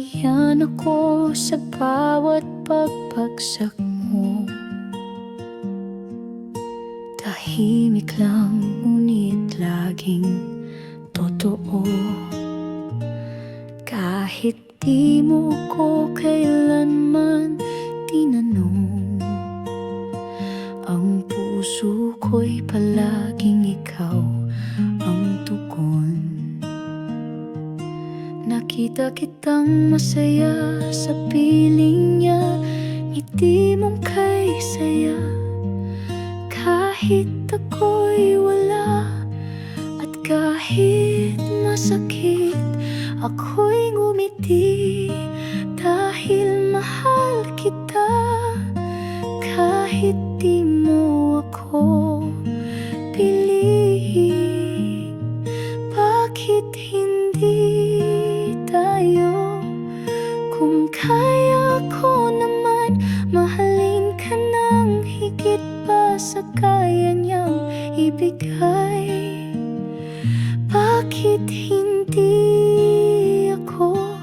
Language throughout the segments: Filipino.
Naiiyan ako sa bawat pagbagsak mo. Tahimik lang, ngunit laging totoo. Kahit di mo ko kailanman tinanong, ang puso ko'y palaging ikaw ang tugon. Nakita kitang masaya sa piling niya, ngiti mong kay saya. Kahit ako'y wala at kahit masakit, ako'y ngumiti dahil mahal kita. Kahit di mo ako piliin, bakit hindi tayo? Kung kaya ko naman mahalin ka ng higit pa sa kaya niyang ibigay, bakit hindi ako?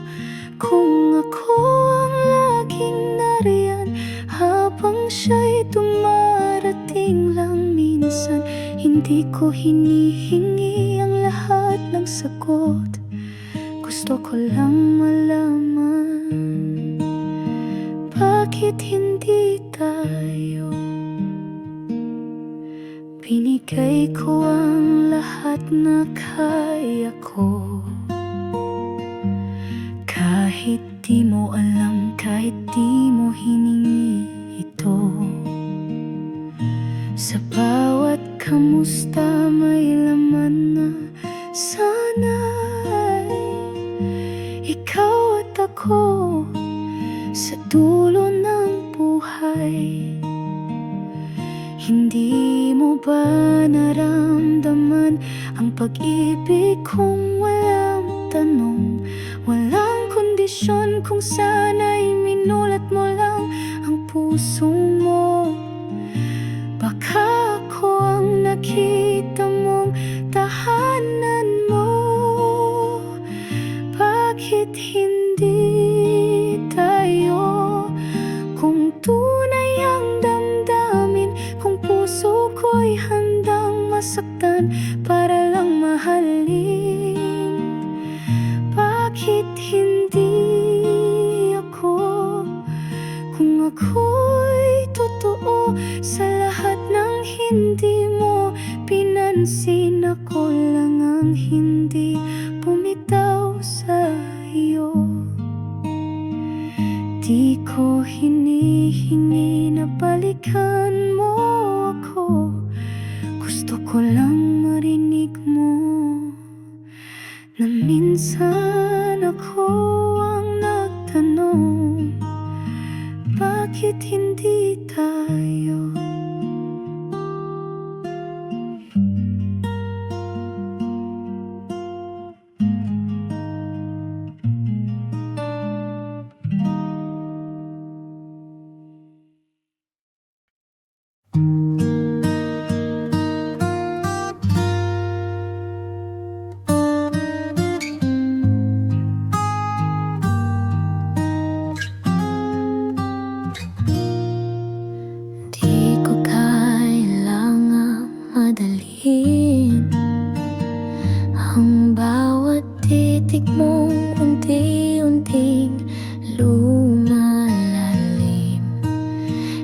Kung ako ang laging nariyan habang siya'y dumarating lang minsan, hindi ko hinihingi ang lahat ng sagot. Gusto ko lang malaman, bakit hindi tayo? Binigay ko ang lahat na kaya ko. Kahit di mo alam, kahit di mo hiningi ito. Sa bawat kamusta may laman na sana'y ikaw at ako sa dulo ng buhay. Hindi mo ba naramdaman ang pag-ibig kong walang tanong, walang kondisyon, kung sana'y minulat mo lang ang puso mo? Baka ako ang nakita mong tahanan mo. Bakit hindi tayo? Kung tunay ang damdamin, kung puso ko'y handang masaktan para lang mahalin, bakit hindi ako? Kung ako'y totoo sa lahat ng hindi mo pinansin, ako lang ang hindi bumitaw sa iyo. Di ko hinihingi na balikan mo ako, gusto ko lang marinig mo na minsan ako ang nagtanong, bakit hindi tayo? Ang bawat titik mong unti-unting lumalalim,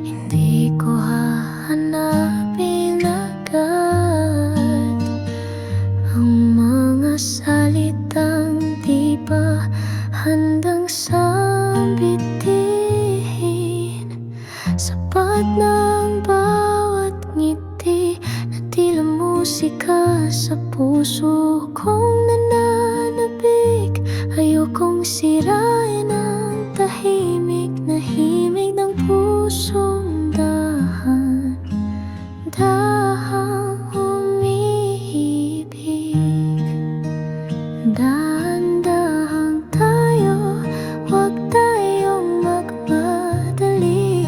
hindi ko hahanapin agad ang mga salitang di pa handang sambitin. Sapat ng bawat ngiti na tila musika sa puso kong nananabik. Ayokong sirain ang tahimik na himig ng pusong dahang umiibig. Dahan-dahang tayo, huwag tayong magmadali.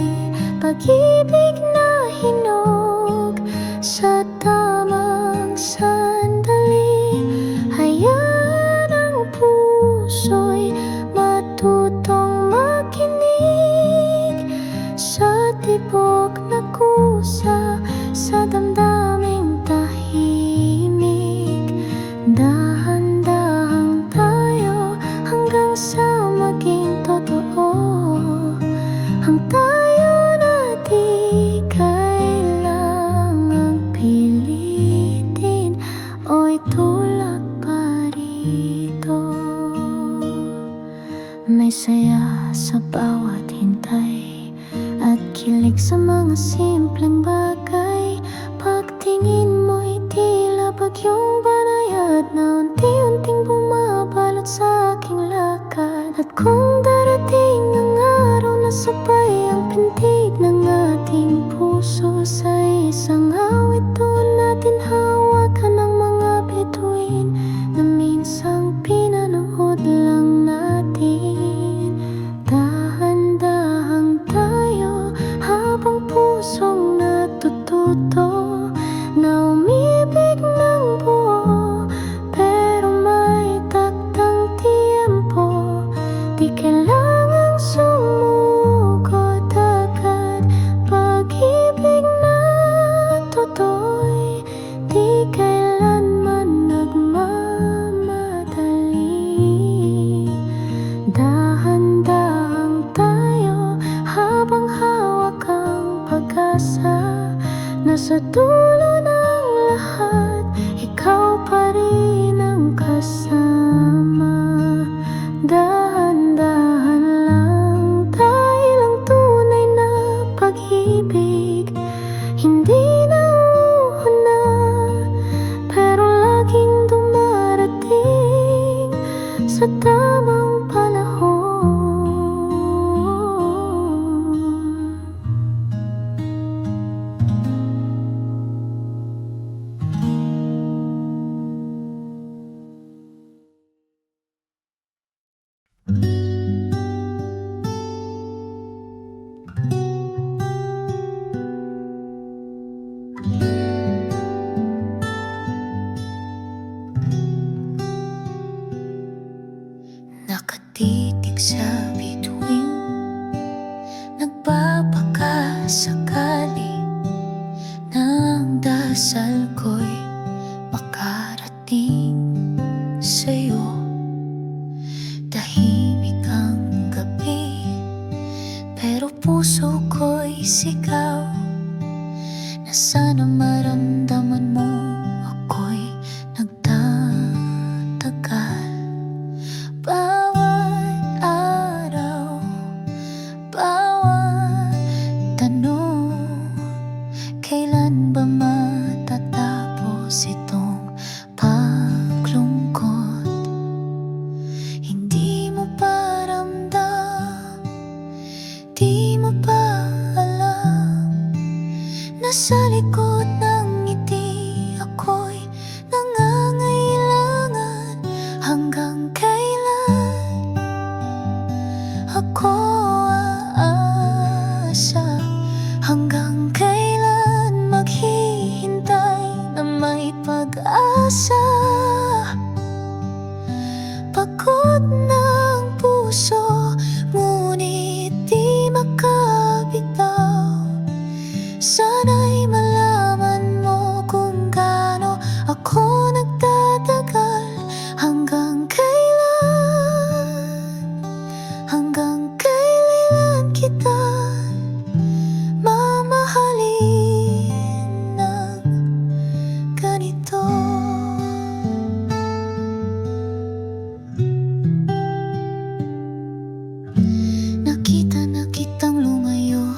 Pag-ibig na hinog sa tamang sandali, hayaan ang puso'y matuloy. maging totoo ang tayo na di kailangang pilitin o itulak pa rito. May saya sa bawat hintay at kilig sa mga simpleng bagay. Pagtingin mo'y tila bagyong banayad na unti-unting bumabalot sa aking lakad. At kung darating ang araw na sabay ang pintig ng ating puso sa isang awit, doon natin hawakan ang mga bituin na minsang pinanood lang natin. Dahan-dahang tayo habang pusong natututo na umibig ng buo, pero may taktang tiyempo. Di kailangang sumugod agad. Pag-ibig na totoo'y di kailanman nagmamadali. Dahan-dahang tayo habang hawak ang pag-asa. Nasa dulo ng lahat, ikaw pa rin ang kasama. Dahan-dahan lang, dahil ang tunay na pag-ibig hindi nauuna, pero laging dumarating sa tamang panahon. Nakatitig sa bituin, nagbabakasakali na ang dasal ko'y makarating sa'yo. Tahimik ang gabi, pero puso ko'y sigaw na sana maramdaman mo ako'y nagtatagal. Bawat araw, bawat tanong, kailan ba matatapos itong paglungkot? Hindi mo pa ramdam, di mo pa alam, nasa likod ng ngiti ako'y nangangailangan. Hanggang kailan ako aasa? Hanggang kailan maghihintay na may pag-asa? Pagod ng puso, ngunit di makabitaw. Sana'y malaman mo kung gaano ako nagtatagal. Hanggang kailan kita mamahalin ng ganito? Nakita na kitang lumayo,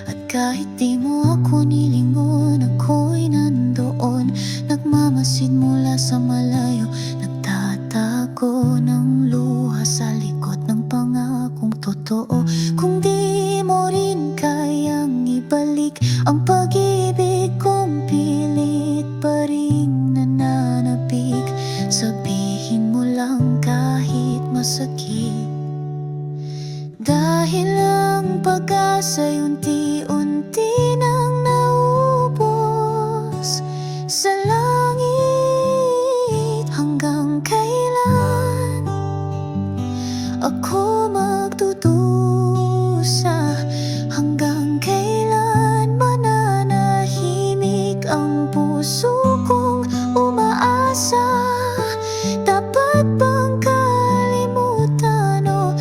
at kahit di mo ako nilingon, ako'y nandoon. Nagmamasid mula sa malayo, nagtatago ng luha sa likod ng pangakong totoo. Kung di mo rin kayang ibalik ang pag-ibig kong pilit pa rin nananabik, sabihin mo lang kahit masakit. Dahil ang pag-asa'y unti-unti nang naubos sa langit. Hanggang kailan ako magdudusa? Hanggang kailan mananahimik ang puso kong umaasa? Dapat bang kalimutan o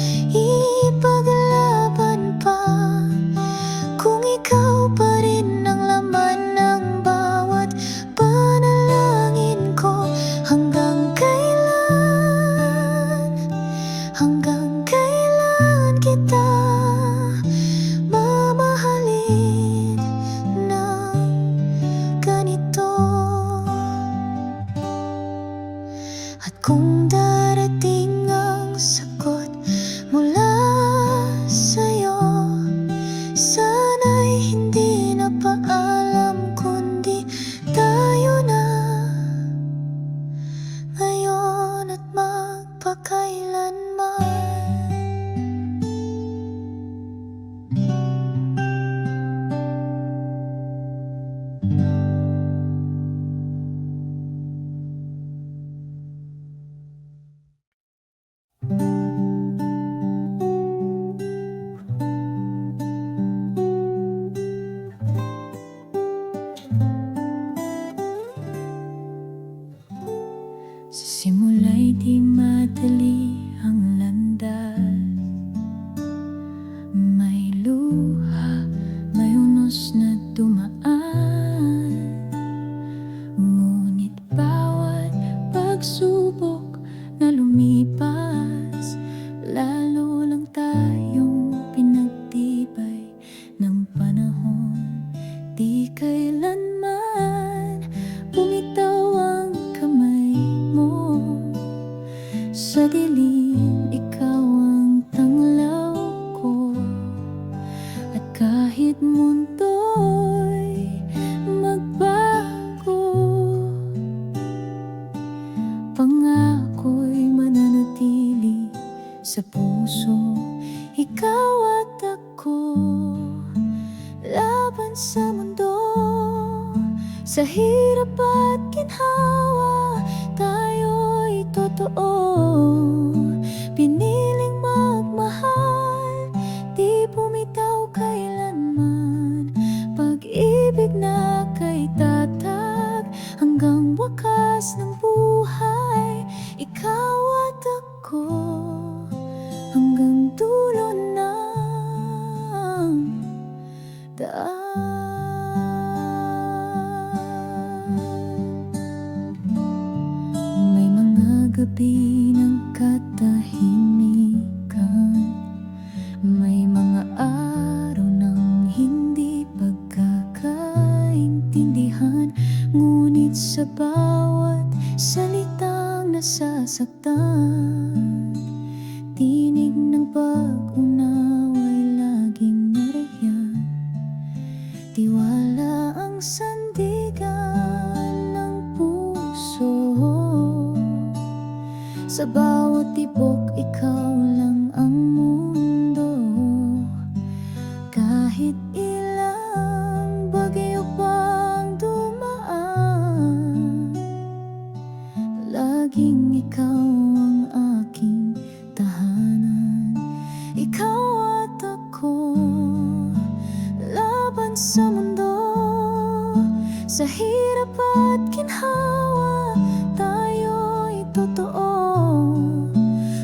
ikaw at ako, laban sa mundo. Sa hirap at ginhawa, tayo'y totoo. Piniling magmahal, di bumitaw kailanman. Pag-ibig na kay tatag, hanggang wakas ng buhay. Ikaw at ako, hanggang dulo ng daan. May mga gabi ng katahimikan, may mga araw ng hindi pagkakaintindihan. Ngunit sa bawat salitang nasasaktan, tinig ng pag-unawa'y laging nariyan. Tiwala ang sandigan ng puso. Sa bawat tibok, ikaw lang ang mundo. Kahit ilang bagyo pang dumaan, laging ikaw ang aking tahanan. Ikaw at ako, laban sa mundo. Sa hirap at ginhawa, tayo'y totoo.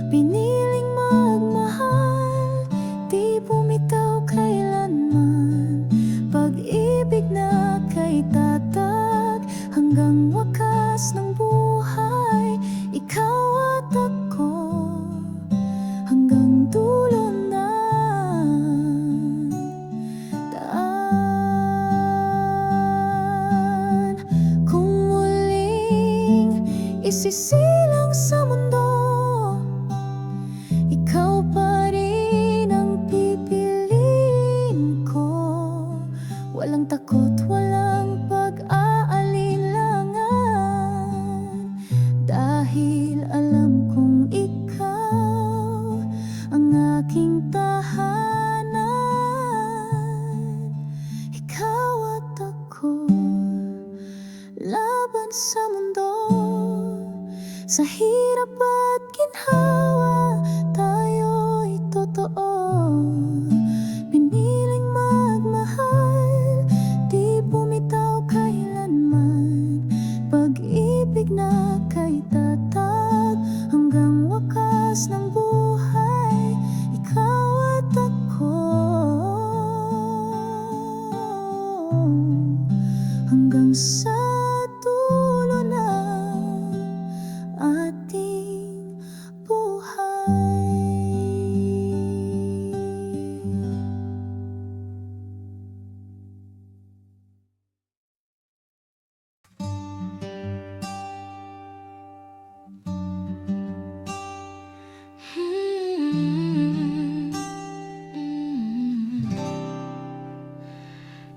Piniling magmahal, di bumitaw kailanman. Pag-ibig na kay tatag, hanggang wakas ng buhay. Ikaw at ako, hanggang dulo ng daan. Kung muling isisilang sa mundo, ikaw pa rin ang pipiliin ko. Walang takot, walang pag-aalinlangan, dahil alam kong ikaw ang aking tahanan. Ikaw at ako, laban sa mundo. Sa hirap at ginhawa, tayo'y totoo. Piniling magmahal, di bumitaw kailanman. Pag-ibig na kay tatag, hanggang wakas ng buhay. Ikaw at ako, hanggang sa dulo ng ating buhay.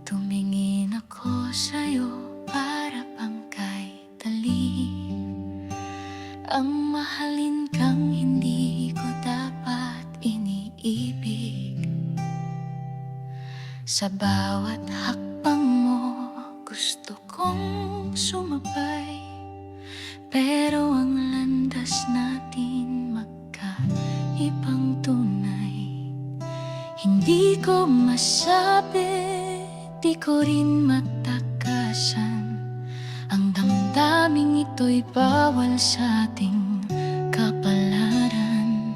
Tumingin ako sa'yo para bang kay talim. Ang mahalin kang hindi ko dapat iniibig. Sa bawat hakbang mo, gusto kong sumabay. Pero ang landas natin magkaibang tunay. Hindi ko masabi, di ko rin matakasan. Ang damdaming ito'y bawal sa ating kapalaran.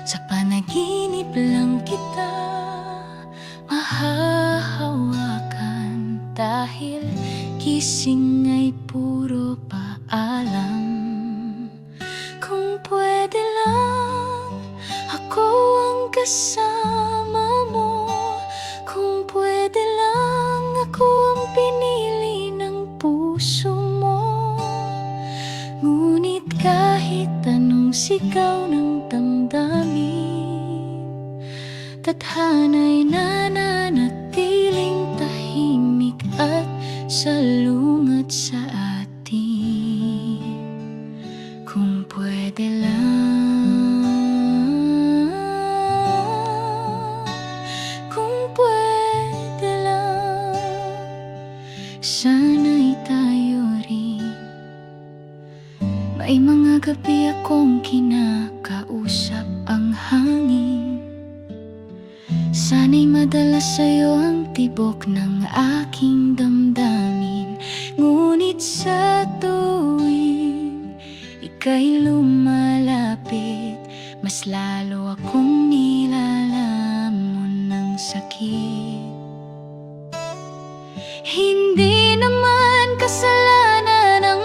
Sa panaginip lang kita mahahawakan, dahil gising ay puro paalam. Kung pwede lang ako ang kasama mo, kung pwede lang ako ang pinili ng puso mo. Ngunit kahit anong sigaw ng damdamin, tadhana'y nananatiling tahimik at salungat sa atin. Kung pwede lang Sana'y madala sa'yo ang tibok ng aking damdamin. Ngunit sa tuwing ika'y lumalapit, mas lalo akong nilalamon ng sakit. Hindi naman kasalanan ang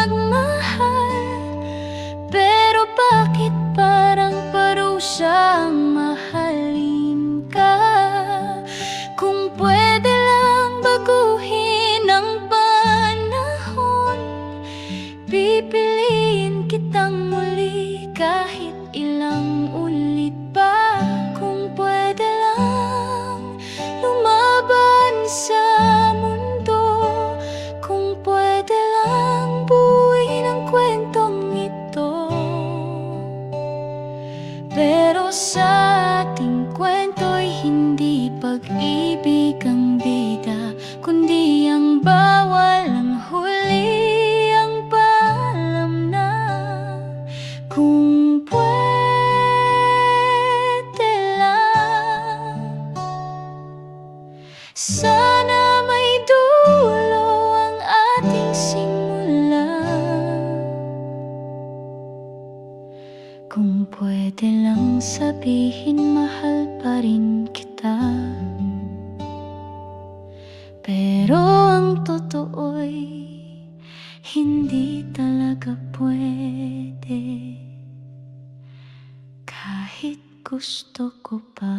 magmahal, pero bakit parang parusa ang mahalin ka? Kung pwede lang baguhin ang panahon, pipiliin kitang muli kahit ilang ulit pa. Kung pwede lang lumaban sa mundo, kung pwede lang buuin ang kwentong ito. Pero sa ating kwento'y hindi pag-ibig ang bida, kundi ang bawal ang huli, ang paalam na. Kung pwede lang, sana may dulo ang ating simula. Kung pwede lang sabihin mahal pa rin kita, pero ang totoo'y hindi talaga pwede, kahit gusto ko pa.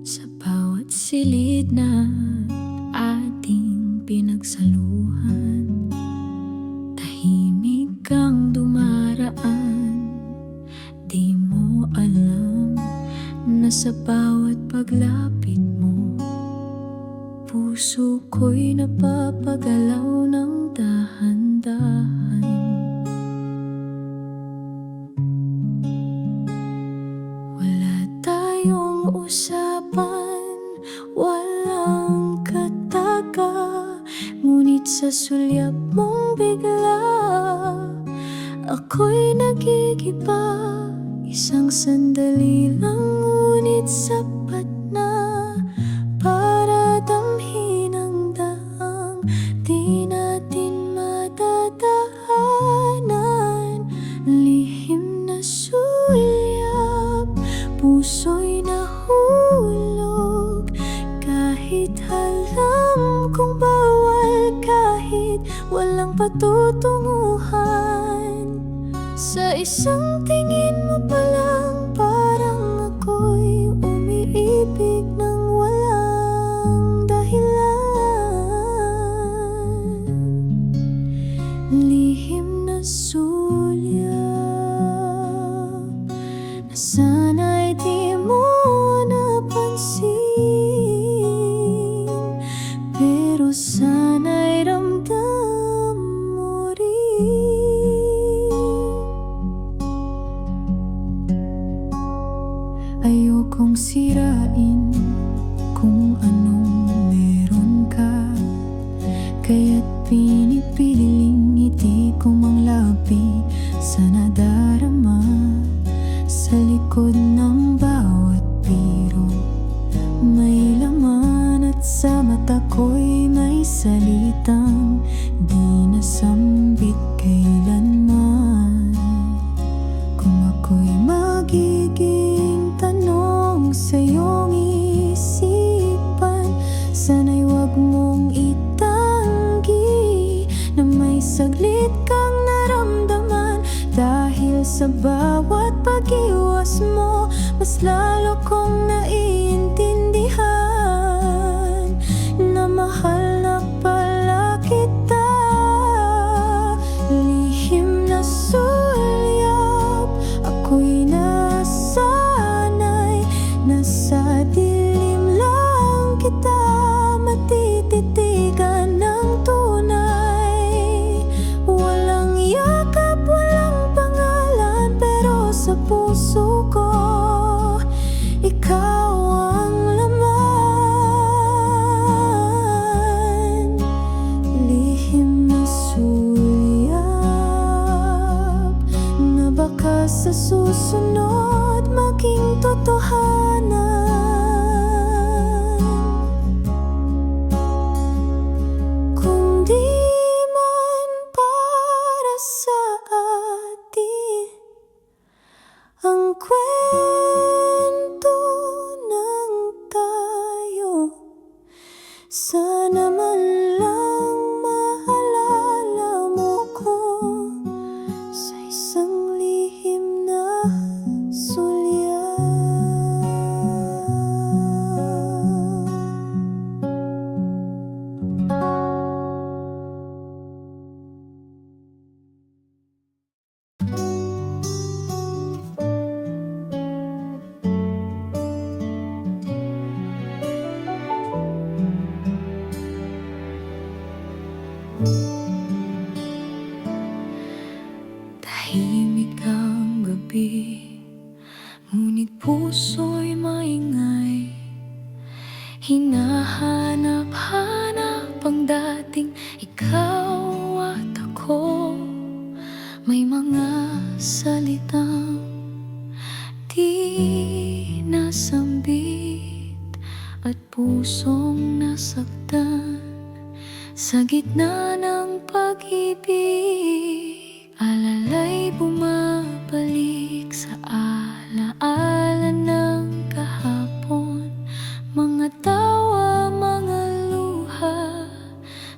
Sa bawat silid na ating pinagsaluhan, tahimik kang dumaraan. Di mo alam na sa bawat paglapit mo, puso ko'y napapagalaw ng dahan-dahan. Wala tayong usapan, walang kataga, ngunit sa sulyap mong bigla, ako'y nagigiba. Isang sandali lang, ngunit sapat na para damhin ang daang di natin madadaanan. Lihim na sulyap, puso'y nahulog, kahit alam kong bawal, kahit walang patutunguhan. Sa isang tingin mo pa lang, parang ako'y umiibig ng walang dahilan. Lihim na sulyap na sana'y di mo napansin, pero sana'y ramdam mo rin. Ayokong sirain kung anong meron ka, kaya't pinipiling ngiti ko mang labi sa nadarama. Sa likod ng bawat biro may laman, at sa mata ko'y may salitang di nasambit kailanman. Kung ako'y magiging tanong sa iyong isipan, sana'y wag mong itanggi na may saglit kang naramdaman. Dahil sa bawat pag-iwas mo, mas lalo kong naiintindihan na mahal na pala kita. Lihim na sulyap, ako'y nasanay na sa dilim lang kita matititigan ng tunay. Walang yak sa susunod maging totohanan. Kung di man para sa atin ang kwento ng tayo, sana man lang maalala mo ko sa isang lihim na sulya. Tahimik ang gabi, ngunit puso'y maingay. Hinahanap-hanap ang dating ikaw at ako. May mga salitang di nasambit at pusong nasaktan. Sa gitna ng pag-ibig, alalay bumabalik sa alaala ng kahapon. Mga tawa, mga luha,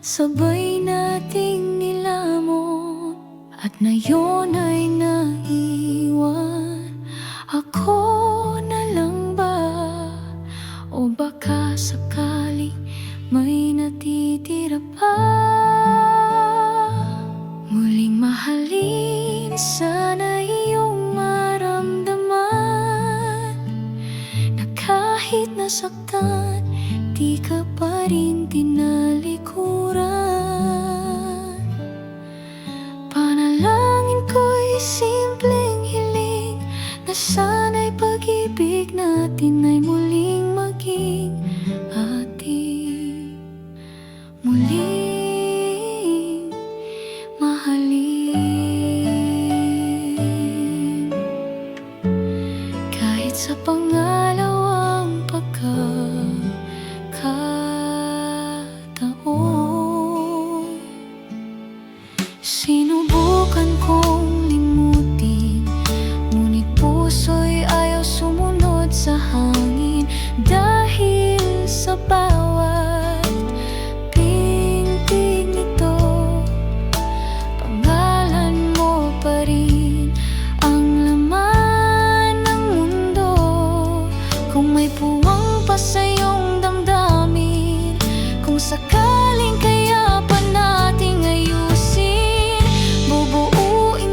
sabay nating nilamon. At ngayon ay naiwan. Ako na lang ba? O baka sakaling may natitira pa? Muling mahalin, sana iyong maramdaman na kahit nasaktan, di ka pa rin tinalikuran. Panalangin ko'y simpleng hiling na sana'y pag-ibig natin ay muling maging ating muling mahalin. Kahit sa pangalawang pagkakataon, sinubukan kong limutin, ngunit puso'y ayaw sumunod sa hangin. Dahil sa bawat pintig nito, pangalan mo pa rin ang laman ng mundo. Kung may puwang pa sa iyong damdamin, kung sakaling kaya pa nating ayusin, bubuuin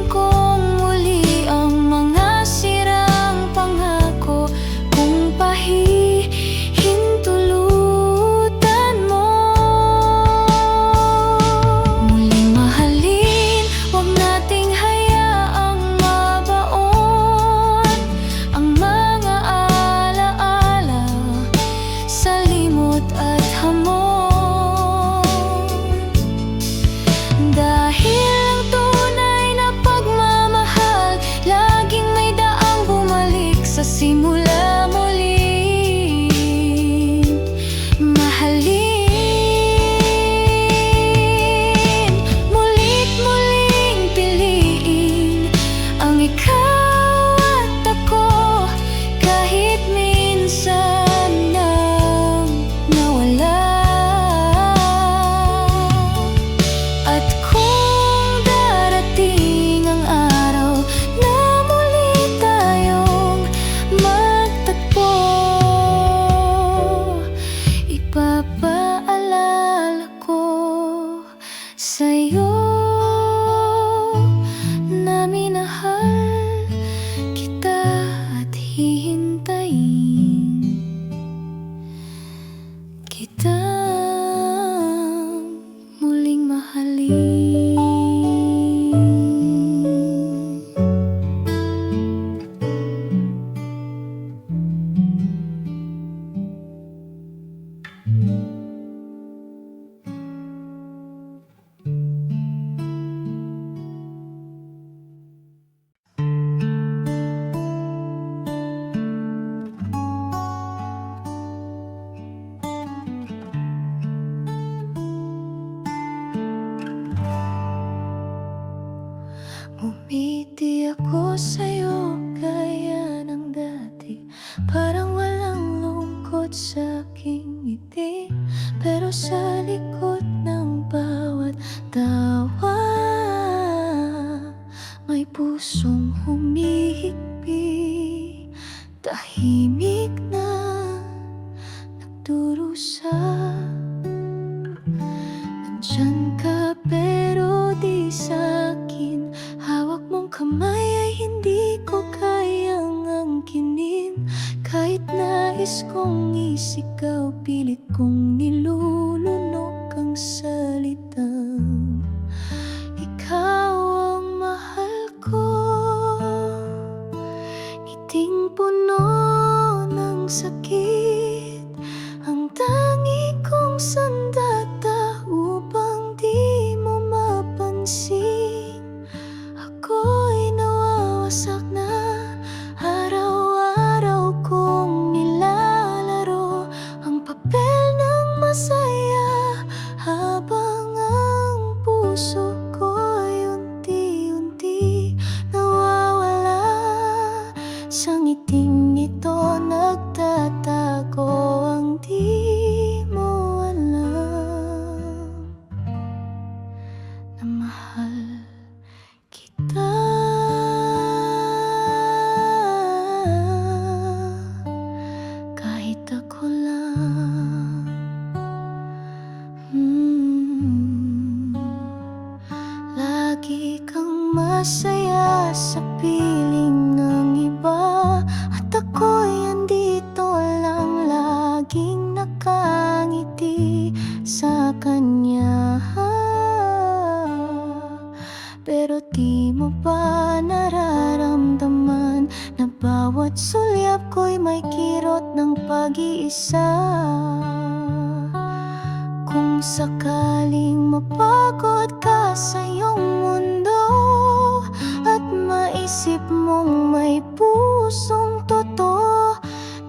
Di ako sa'yo gaya ng dati, parang walang lungkot sa aking ngiti. Pero sa likod ng bawat tawa, may pusong humihikbi. Tahimik na nagdurusa. Nandyan ka pero di sa'kin. Hawak mong kamay ay hindi ko kayang angkinin. Kahit nais kong isigaw, pilit kong nilulunok ang salitang ikaw ang mahal ko. Ngiting puno ng sakit, ang tangi kong sandata upang di mo mapansin. Ako'y nawawasak na, araw-araw kong nilalaro ang papel ng masaya, habang ang puso ko'y unti-unti nawawala. Sa ngiting ito nagtatago ang di mo alam na mahal kita. Kahit ako lang. Lagi kang masaya sa piling ng iba, at ako'y andito lang, laging nakangiti sa kanya. Pero di mo ba nararamdaman na bawat sulyap ko'y may kirot ng pag-iisa? Kung sakaling mapagod ka sa iyong mundo at maisip mong may pusong totoo,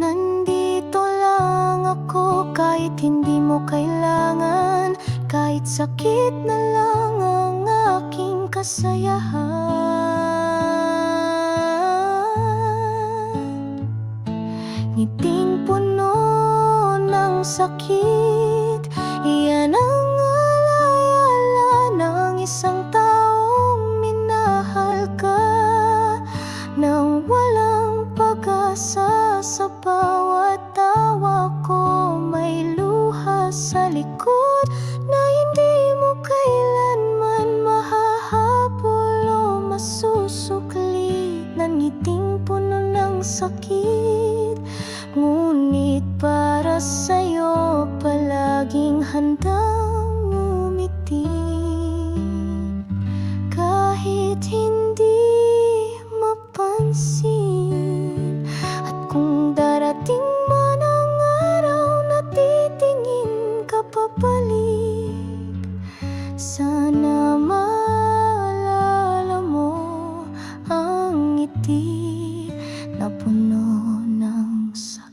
nandito lang ako kahit hindi mo kailangan. Kahit sakit na lang ang aking kasayahan. Ngiting puno ng sakit, iyan ang alaala ng isang taong minahal ka. Nang walang pag-asa sa bawat tawa ko, may luha sa likod na hindi mo kailanman mahahabol o masusukli. Ngiting puno ng sakit, ngunit para sa'yo palaging handang umiti. Kahit hindi mapansin, at kung darating man ang araw na titingin ka pabalik, sana maalala mo ang ngiti na puno ng sakit.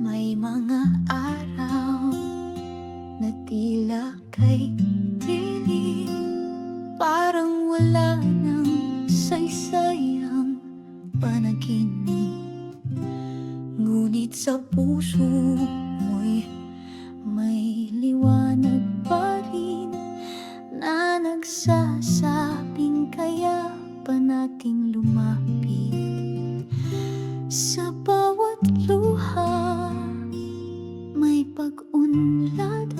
May mga araw na tila kay dilim, parang wala nang saysayang panaginip. Ngunit sa puso mo'y may liwanag pa rin na nagsasabing kaya pa nating lumapit. Sa bawat luha may pag-unlad,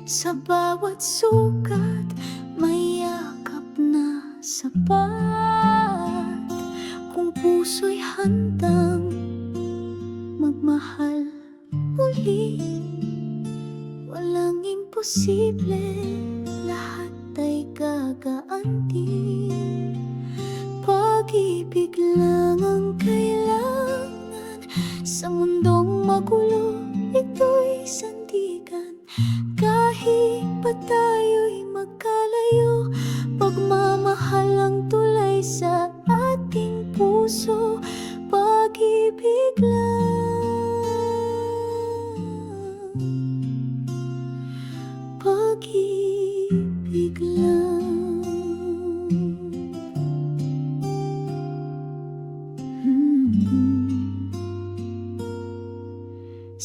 sa bawat sugat may yakap na sapat. Kung puso'y handang magmahal muli, walang imposible, lahat ay gagaan din. Pag-ibig lang ang kailangan sa mundong magulo, ito'y sandigan. Kahit pa tayo'y magkalayo, pagmamahal ang tulay sa ating puso. Pag-ibig lang, pag-ibig lang.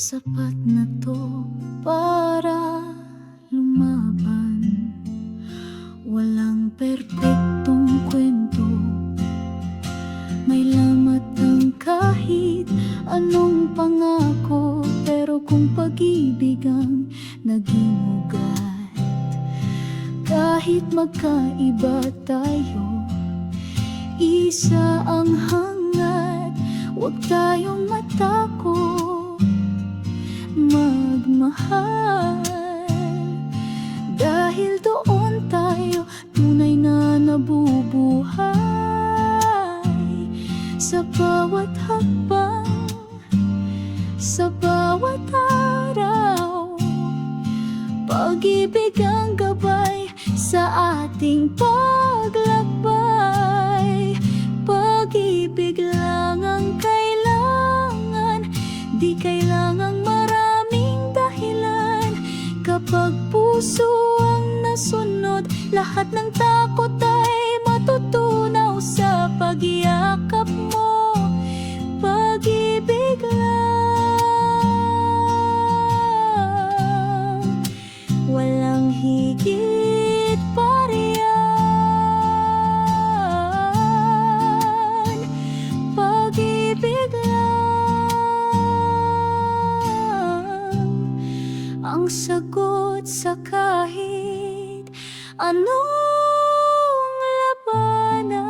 Sapat na to para lumaban. Walang perpektong kwento, may lamat ang kahit anong pangako. Pero kung pag-ibig ang naging ugat, kahit magkaiba tayo, isa ang hangad. Huwag tayong matakot magmahal, dahil doon tayo tunay na nabubuhay. Sa bawat hakbang, sa bawat araw, pag-ibig ang gabay sa ating paglakbay. Pag-ibig lang ang kailangan, di kailangang maraming dahilan. Kapag puso ang nasunod, lahat ng takot ay matutunaw sa pagyakap mo. Pag-ibig lang, walang higit pa riyan. Pag-ibig lang ang sagot sa kahit anong labanan.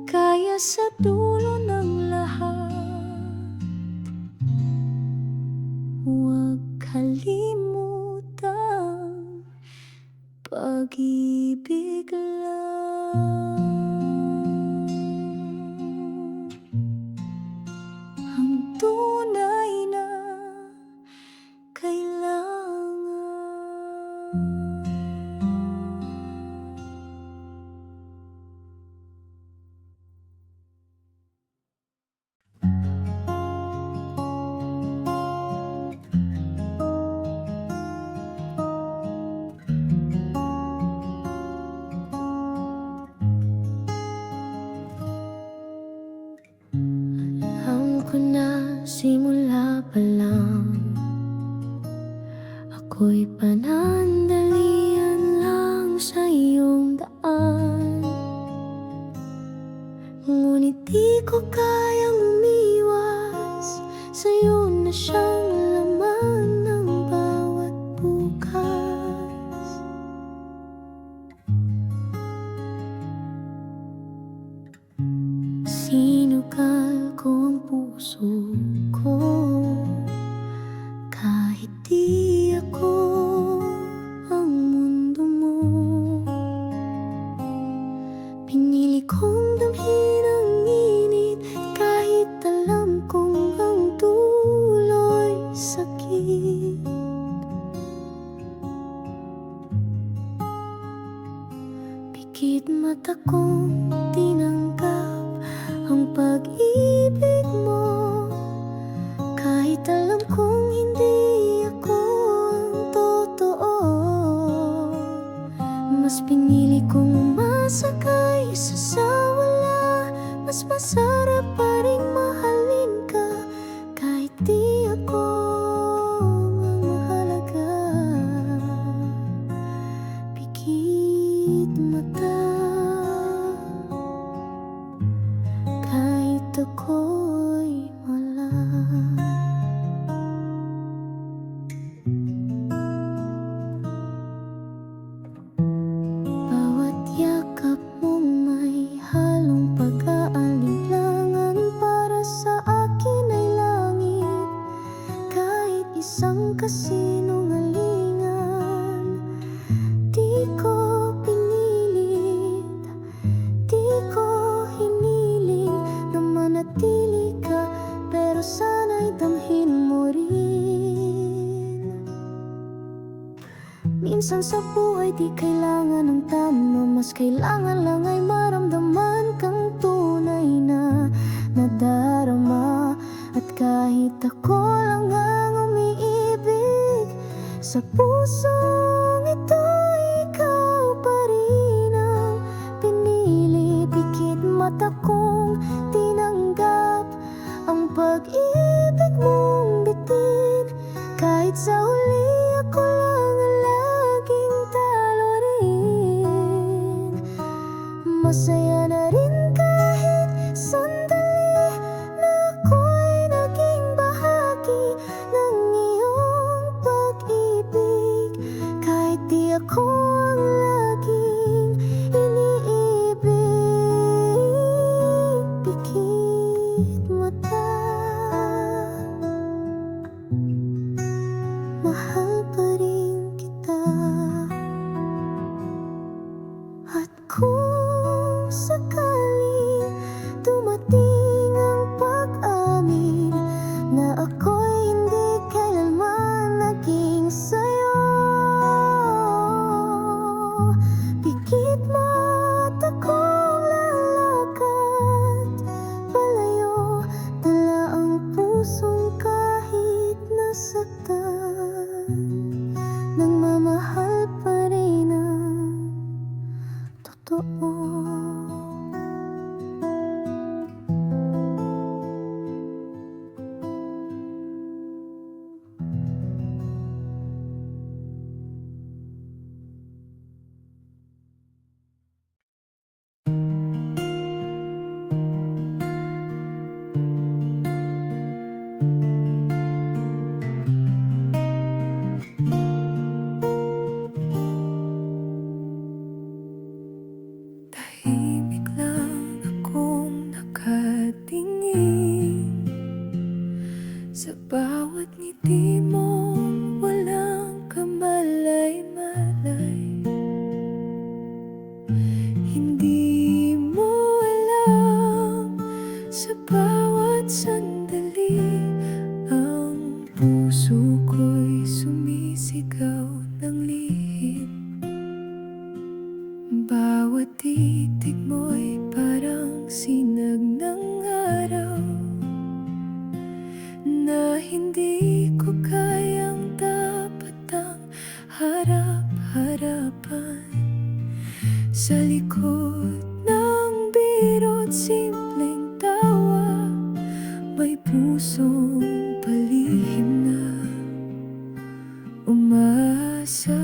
Kaya sa dulo ng lahat, huwag kalimutang pag-ibig lang ang tunay na kailangan. Alam ko na simula pa lang, ako'y panandalian lang sa iyong daan. Ngunit di ko kayang umiwas, sa'yo na siyang laman ng bawat bukas. Sinukal ko ang puso ko, kahit di ako ang mundo mo. Pinili kong damhin ang init, kahit alam kong ang dulo'y sakit. Pikit mata kong tinanggap ang pag-ibig mo, kahit alam kong hindi ako ang totoo. Mas pinili kong masakay sa wala, mas masarap pa rin mahalin ka, kahit di ako ang mahalaga. Pikit mata, kahit ako'y malang. Bawat yakap mong may Minsan sa buhay di kailangan ng tama, mas kailangan lang ay maramdaman kang tunay na nadarama. At kahit ako lang ang umiibig, sa pusong ito ikaw pa rin ang pinili. Pikit mata kong tinanggap ang pag-ibig mong bitin. Kahit sa huli ako lang ang laging talo rin. Masaya na rin kahit sandali na ako'y naging bahagi ng iyong pag-ibig. Kahit di ako ang laging iniibig, pikit mata, mahal pa rin kita. At kung sakaling dumating ang pag-amin na ako'y hindi kailanman naging sa'yo, pikit mata kong lalakad palayo, dala ang pusong kahit nasaktan. Nagmamahal pa rin ang totoo. Tahimik lang akong nakatingin sa bawat ngiti mo, walang kamalay-malay. Hindi mo alam, sa bawat sandali ang puso ko'y sumisigaw ng lihim. Bawat titig mo'y parang sinag ng araw na hindi ko kayang tapatang harap-harapan. Sa likod ng biro't simpleng tawa, may pusong palihim na umaasa.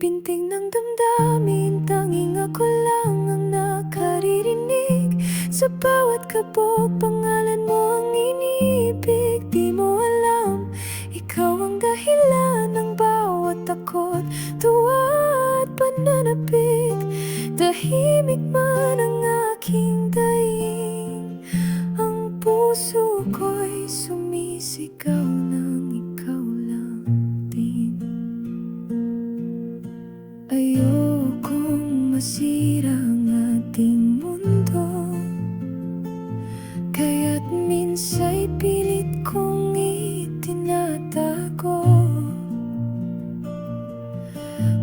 Pintig ng damdamin, tanging ako lang ang nakaririnig. Sa bawat kabog, pangalan mo ang iniibig. Di mo alam, ikaw ang dahilan ng bawat takot, tuwa at pananabik. Tahimik man ang aking daing, ang puso ko'y sumisigaw ng ikaw lang din. Ayokong masira ang ating mundo, kaya't minsa'y pilit kong itinatago.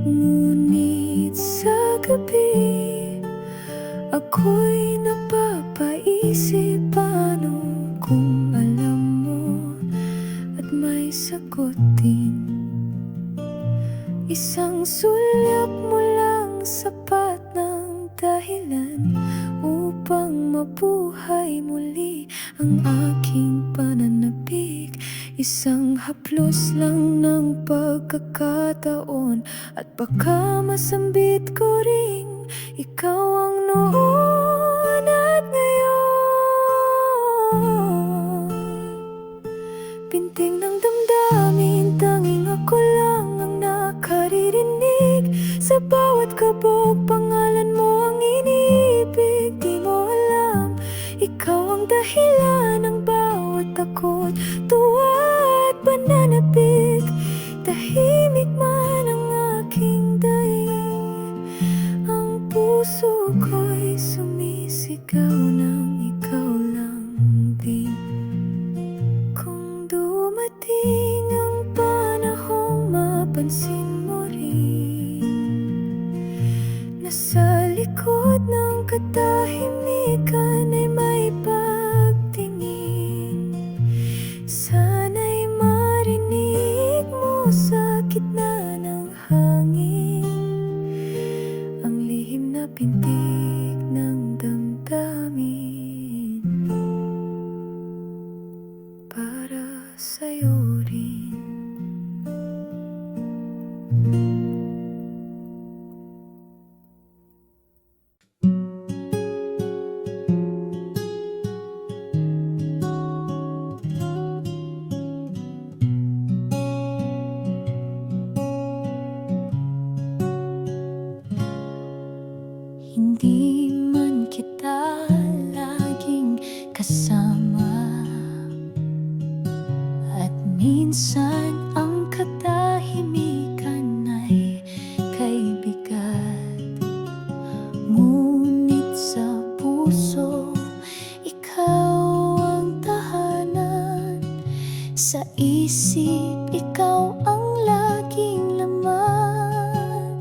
Ngunit sa gabi, ako'y napapaisip, paano kung alam mo at may sagot din. Isang sulyap mo lang sapat ng dahilan upang mabuhay muli ang aking pananabik. Isang haplos lang ng pagkakataon, at baka masambit ko ring ikaw ang noon at ngayon. Pintig ng damdamin, tanging ako lang ang nakaririnig. Sa bawat kabog, pangalan mo ang iniibig. Di mo alam, ikaw ang dahilan ng bawat takot, tuwa at pananabik. Tahimik man ang aking daing, ang puso ko'y Dumating ang panahong mapansin mo rin na sa likod ng katahimikan ay may pagtingin. Sana'y marinig mo sa gitna ng hangin ang lihim na pintig ng damdamin para sa'yo rin. Hindi man kita laging kasama, at minsan ang katahimikan ay kaibigan. Ngunit sa puso, ikaw ang tahanan. Sa isip, ikaw ang laging laman.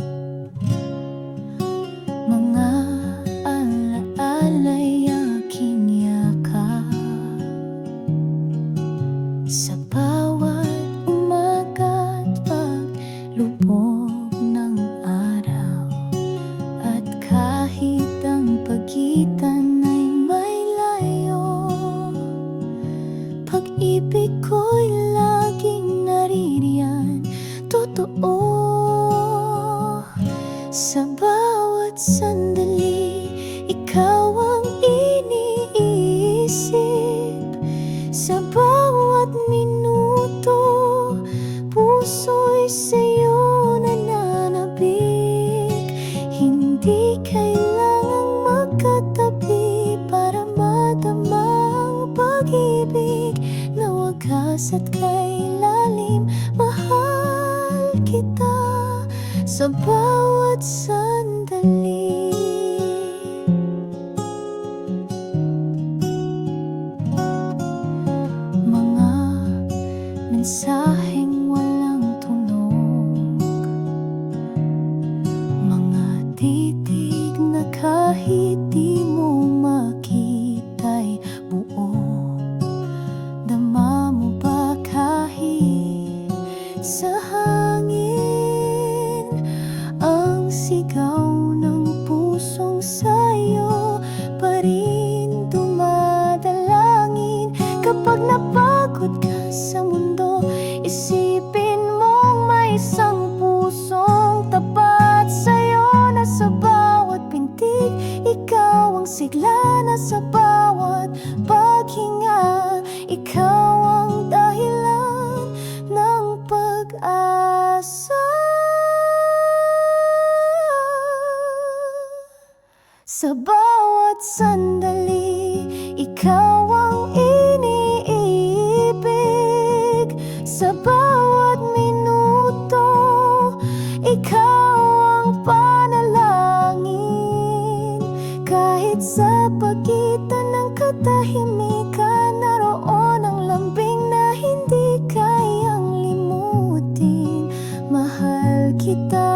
Mga alaala'y aking yakap sa bawat umaga't paglubog ng araw. At kahit ang pagitan ay may layo, pag-ibig ko'y laging naririyan. Totoo sa bawat sandali, ikaw ang iniisip. Sa bawat minuto, puso'y sa'yo nananabik. Hindi kailangang magkatabi para madama ang pag-ibig na wagas at kailalim. Mahal kita sa bawat sandali. Mga mensaheng walang tunog, mga titig na kahit di mo makita'y buo. Dama mo ba kahit sa hangin ang sigaw ng pusong sa'yo pa rin dumadalangin? Kapag napagod ka sa mundo, isipin mong may isang pusong tapat sa'yo na sa bawat pintig. Ikaw ang sigla na sa bawat paghinga. Ikaw ang dahilan ng pag-asa. Sa bawat sandali, ikaw ang iniibig. Sa bawat minuto, ikaw ang panalangin. Kahit sa pagitan ng katahimikan, naroon ang lambing na hindi kayang limutin. Mahal kita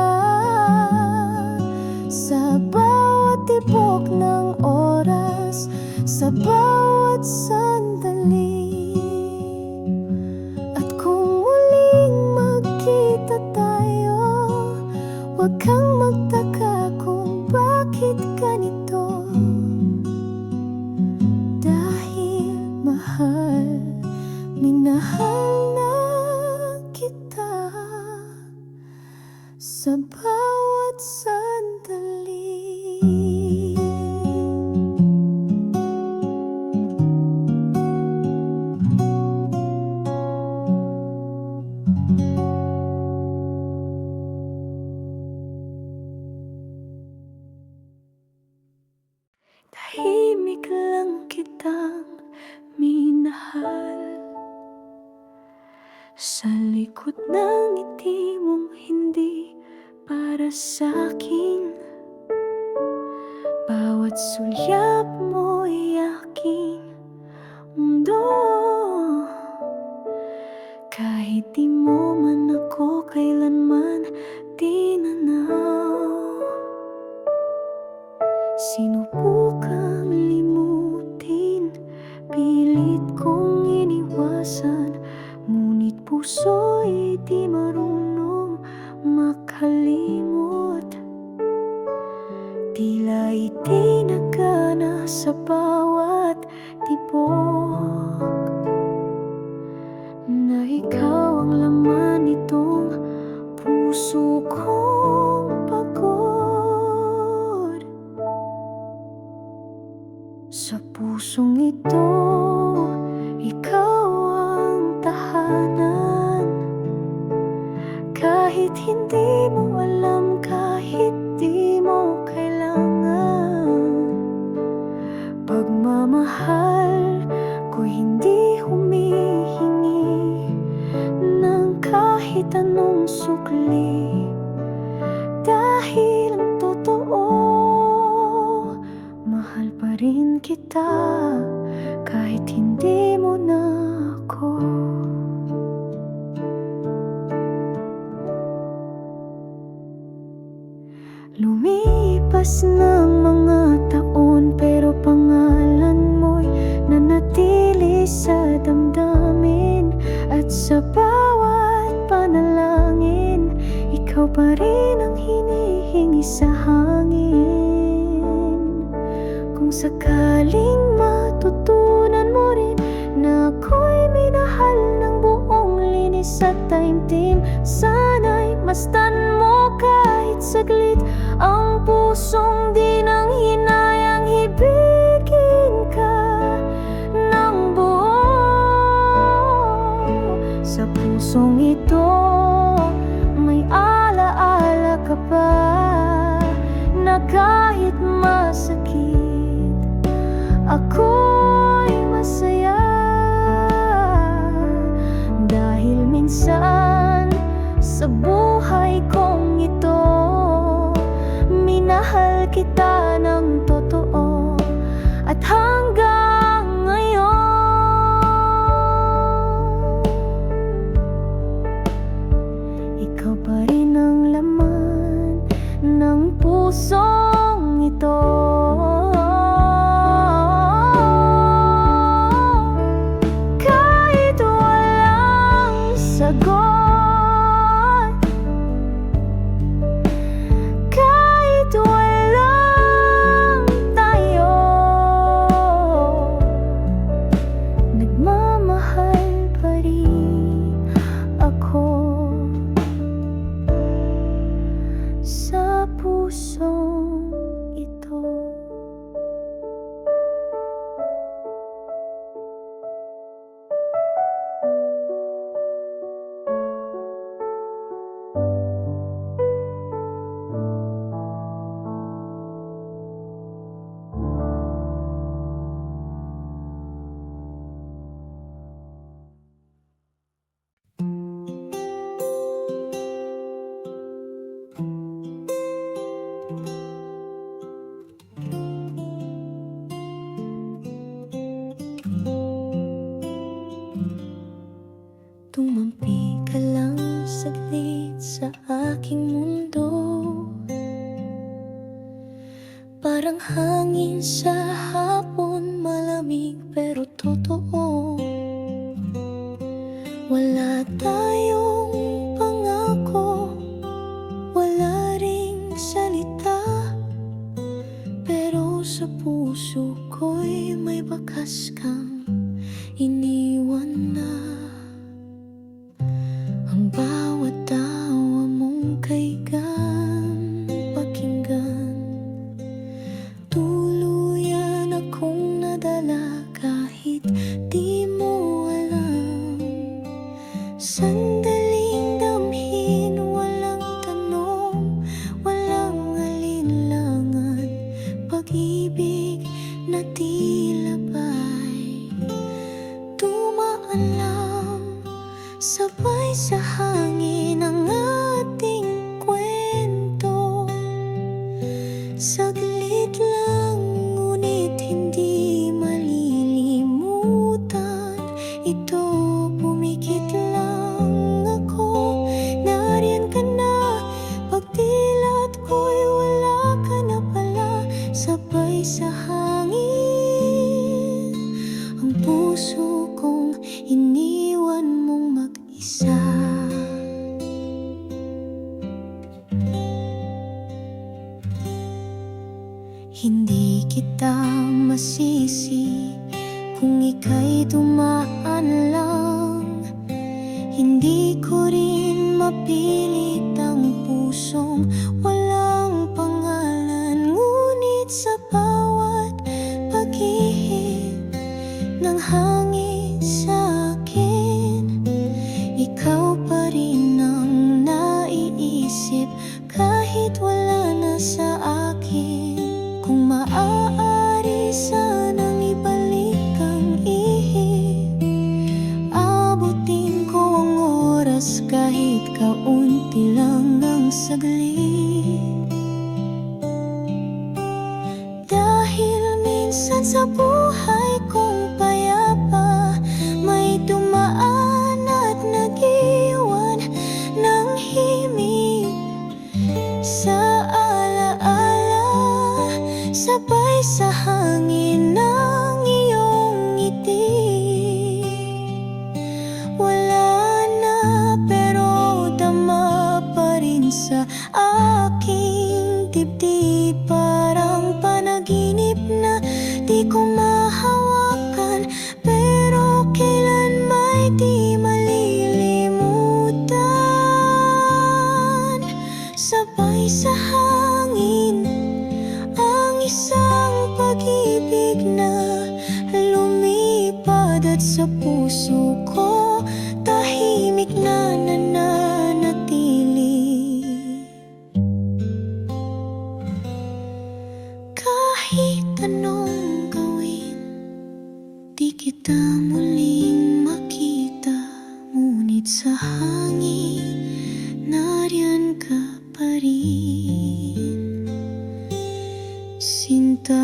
sa bawat tibok ng oras, sa bawat sandali. At kung muling magkita tayo, huwag kang magtaka kung bakit ganito. Dahil mahal, minahal na kita sa bawat sandali. Tahimik lang kitang minahal. Sa likod ng ngiti mong hindi para sa'kin, bawat sulyap mo'y aking mundo. kahit di mo man ako kailanman tinanaw. Sinubukang limutin, pilit kong iniwasan, ngunit puso'y di marunong makalimot. Tila itinagana sa bawat tibok na ikaw ang laman nitong puso kong pagod. Sa pusong ito, ikaw ang tahanan. Kahit hindi mo alam, kahit di mo kailangan, pagmamahal ko'y hindi humihingi ng kahit anong sukli. Dahil ang totoo, mahal pa rin kita kahit hindi mo na ako. Lumipas ng mga taon, pero pangalan mo'y nanatili sa damdamin. At sa bawat panalangin, ikaw pa rin ang hinihingi sa hangin. Kung sakaling matutunan mo rin na ako'y minahal ng buong linis at taimtim, sana'y masdan mo kahit saglit ang pusong di nang hinayang ibigin ka ng buo. Sa pusong ito, may alaala ka ba na kahit masakit, ako'y masaya. Dahil minsan sa buhay kong ito, minahal kita ng totoo. At hanggang ngayon, ikaw pa rin ang laman ng pusong ito. Kahit walang sagot, kahit walang tayo, nagmamahal pa rin ako sa pusong ito. Tumampi ka lang saglit sa aking mundo, parang hangin sa hapon, malamig pero totoo. Wala tayong pangako, wala ring salita, pero sa puso ko'y may bakas kang iniwan na. Ang bawat tawa mong kaigan pakinggan, tuluyan akong nadala kahit di mo alam. Sandaling damhin, walang tanong, walang alinlangan, pag-ibig na tila ba'y dumaan lang. Sabay sa hangin ang ating kwento, saglit lang ngunit hindi malilimutan. Ito pumikit lang Hindi ko rin mapilit ang pusong walang pangalan. Ngunit sa bawat pag-ihip ng hangin sa akin, ikaw pa rin ang naiisip kahit wala na sa akin. Kung maaari sanang ibalik ang ihip, abutin ko ang oras kahit kaunti lang ang saglit. Dahil minsan sa buhay kong payapa, may dumaan at nag-iwan ng himig sa alaala, sabay sa hangin ng iyong ngiti. Wala na pero dama pa rin sa aking dibdib, parang panaginip na di ko mahawakan, pero kailan may di malilimutan. Sabay sa hangin ang isang pag-ibig na lumipad, at sa puso ko tahimik na nananatili. Kahit anong gawin, di kita muling makita, ngunit sa hangin nariyan ka pa rin, Sinta.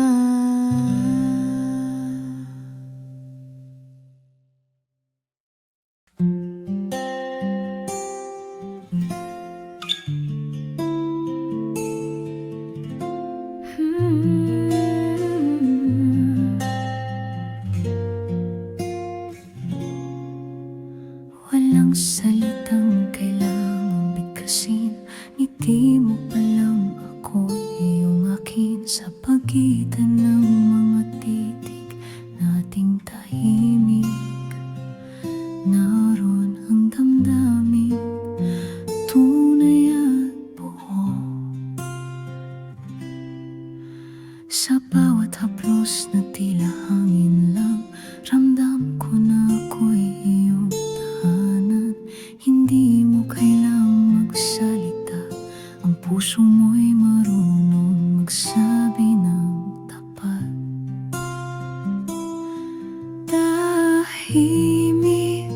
Walang salitang kailangang bigkasin, ngiti mo pa lang ako iyong akin. Sa pagitan ng mga titig nating tahimik, naroon ang damdamin, tunay at buo. Sa bawat haplos na tila hangin lang, ramdam ko na ako'y iyong tahanan. Hindi mo kailang magsalita, ang puso mo'y marunong magsabi ng tapat. Tahimik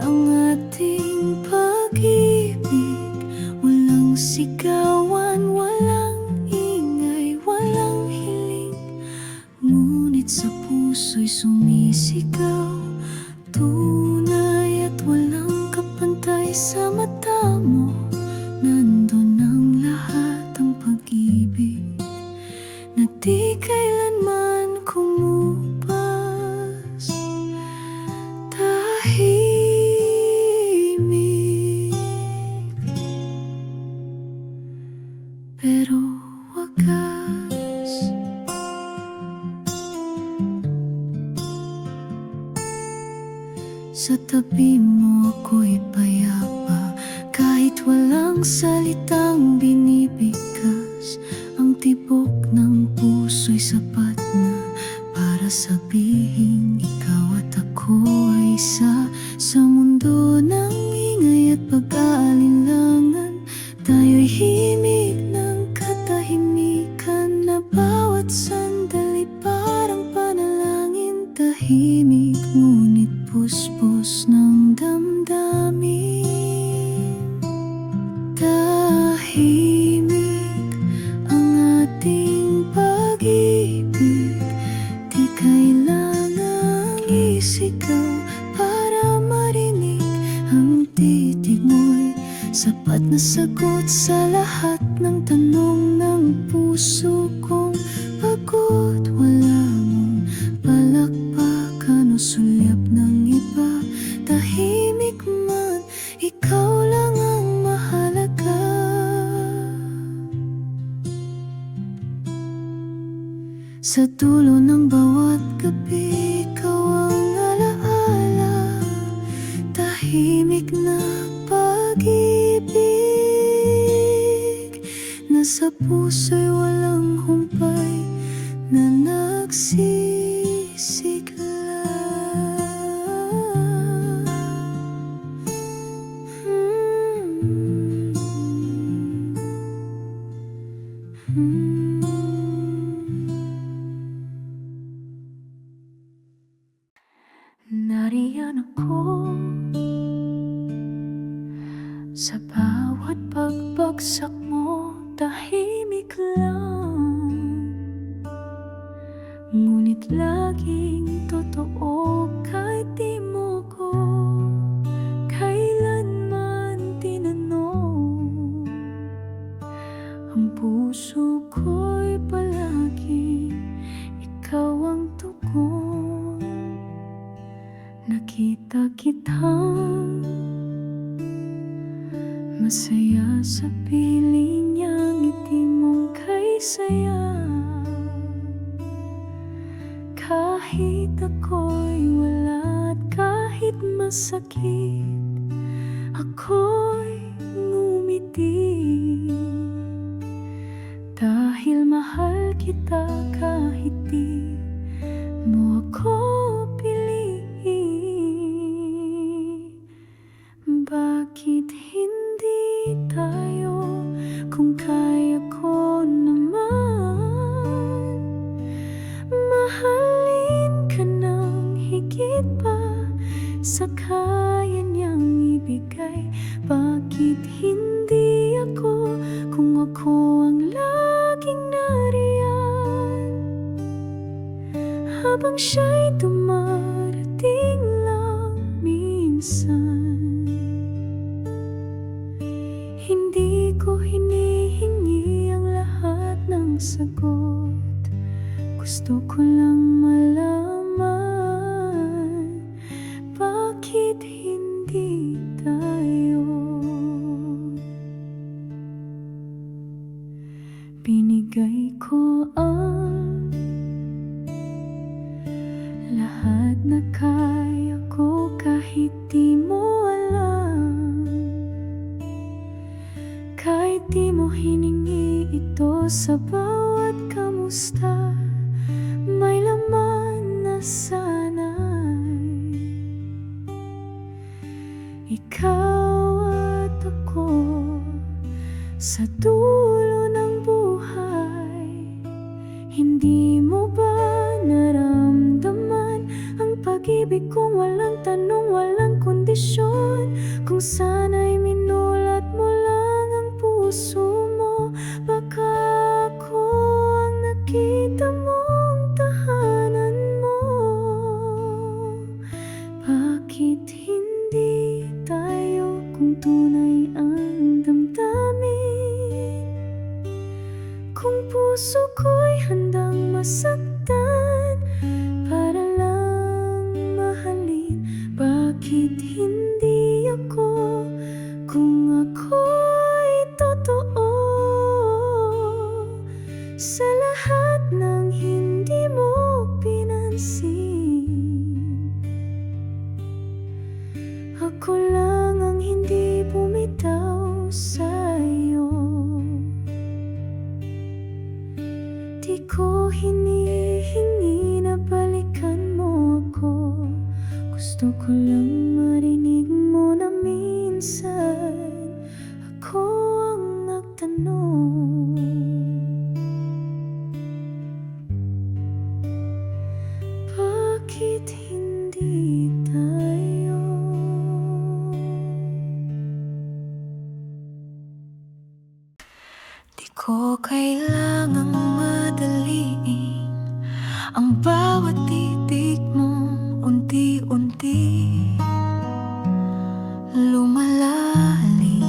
ang ating pag-ibig, walang sigawan, walang ingay, walang hiling, ngunit sa puso'y sumisigaw, tunay at walang kapantay. Sa mata mo nandun ang lahat, ang pag-ibig na di kailanman kumupas. Tahimik pero wagas. Sa tabi mo ako'y payapa, kahit walang salitang binibigkas. Ang tibok ng puso'y sapat na para sabihin ikaw at ako ay isa. Sa mundo ng ingay at pag-aalinlangan, tayo'y himig ng katahimikan, na bawat sandali parang panalangin. Tahimik ngunit puspos ng damdamin. Tahimik ang ating pag-ibig, di kailangang isigaw para marinig. Ang titig mo'y sapat na sagot sa lahat ng tanong ng puso kong pagod. Wala mong palakpakan o sulyap ng iba, tahimik man, ikaw lang ang mahalaga. Sa dulo ng bawat gabi, ikaw ang alaala. Tahimik Tahimik na pag-ibig na sa puso'y walang humpay na nagsisigla. Nariyan ako sa bawat pagbagsak mo, tahimik lang, ngunit laging totoo kahit di mo ko kailanman tinanong. Ang puso ko'y palagi ikaw ang tugon. Nakita kitang masaya sa piling niyang ngiti mong kay saya. Kahit ako'y wala at kahit masakit, ako'y ngumiti. Dahil mahal kita kahit di mo ako piliin. Bakit hindi tayo kung kaya ko naman mahalin ka ng higit pa sa kaya niyang ibigay? Bakit hindi ako kung ako ang laging nariyan habang siya'y dumarating lang minsan? Hindi ko hinihingi ang lahat ng sagot. Gusto ko lang malaman, bakit hindi tayo? Binigay ko ang lahat na kaya ko kahit di mo alam. Kahit di mo hiningi ito sa bawat kamusta, may laman na sana'y ikaw at ako sa dulo ng buhay. Hindi mo ba naramdaman ang pag-ibig kong walang tanong, walang kondisyon? Kung sana'y minulat mo lang ang puso mo, baka ako ang nakita mong tahanan mo. Bakit hindi tayo kung tunay ang damdamin? Kung puso ko'y handang masaktan para lang mahalin, bakit hindi ako kung ako'y totoo sa lahat ng hindi mo pinansin? Ako lang ang hindi bumitaw sa'yo. Di ko hinihingi na balikan mo ako. Gusto ko lang marinig mo na minsan ako ang nagtanong. Bakit hindi tayo? Di ko kailangang madaliin ang bawat titik mo, unti-unti lumalalim.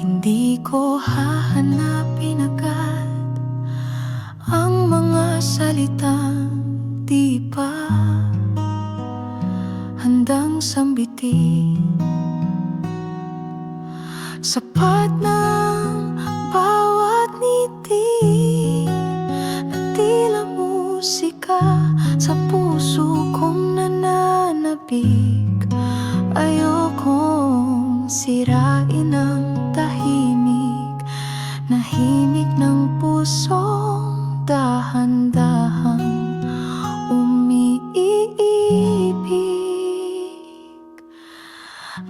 Hindi ko hahanapin agad ang mga salitang di pa handang sambitin. Sapat ng bawat ngiti na tila musika sa puso kong nananabik. Ayokong sirain ang tahimik na himig ng pusong dahan-dahang umiibig.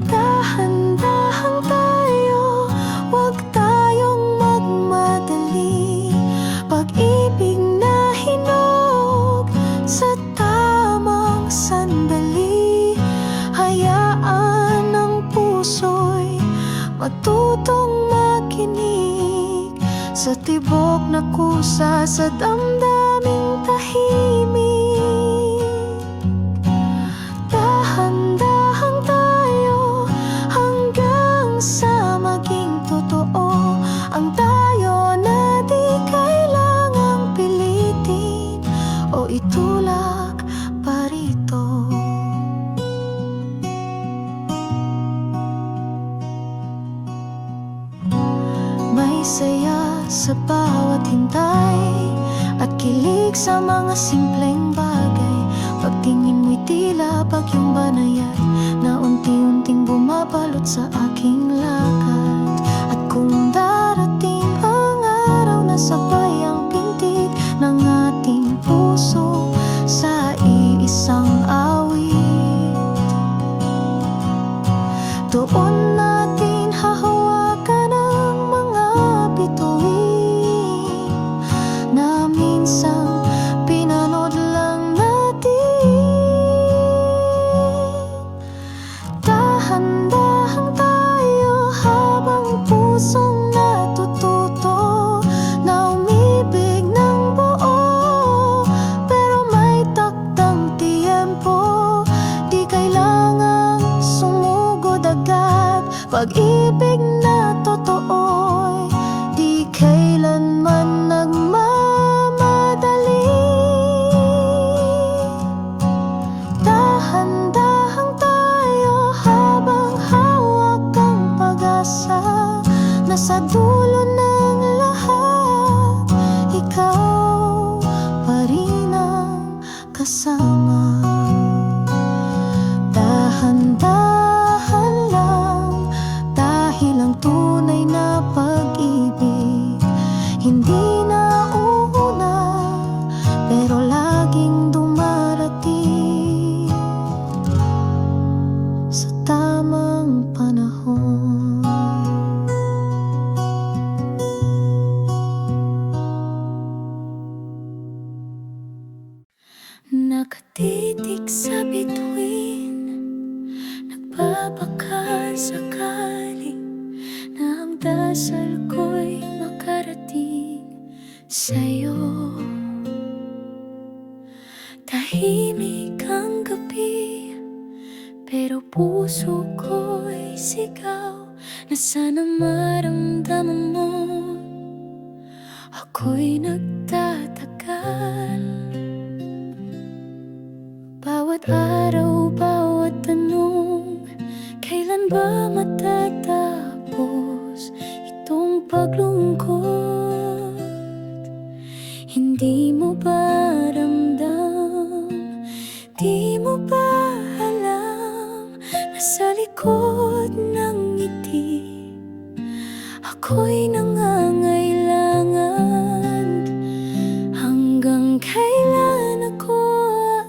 Dahan-dahan tayo, huwag tayong magmadali. Pag-ibig na hinog sa tamang sandali. Hayaan ang puso'y matutong makinig sa tibok na kusa sa damdaming tahimik. Dahan-dahan tayo hanggang sa maging totoo ang tayo na di kailangang pilitin o itulak pa rito. May saya sa bawat hintay at kilig sa mga simpleng bagay. Pagtingin mo'y tila bagyong banayad na unti-unting bumabalot sa aking lakad. At kung darating ang araw na sabay ang pintig ng ating puso sa iisang awit, doon natin hahawakan ang mga bituin na minsan pinanood lang natin. Dahan-dahan tayo habang pusong natututo na umibig ng buo, pero may takdang tiyempo. Di kailangang sumugod agad. Pag-ibig na totoo'y di kailanman nagmamadali. Dahan-dahan tayo habang hawak ang pag-asa na sa dulo ng lahat ikaw pa rin ang kasama. Dahan-dahan lang, dahil ang tunay na pag-ibig hindi na uuna, pero laging dumarating sa tamang panahon. Nakatitig sa bituin, nagbabaka sakaling na ang dasal ko'y makarating sa'yo. Tahimik ang gabi, pero puso ko'y sigaw na sana maramdaman mo ako'y nagtatagal. Bawat araw, bawat tanong, kailan ba matatapos itong paglungkot? Hindi mo ba ramdam? Di mo ba alam na sa likod ng ngiti ako'y nangangailangan? Hanggang kailan ako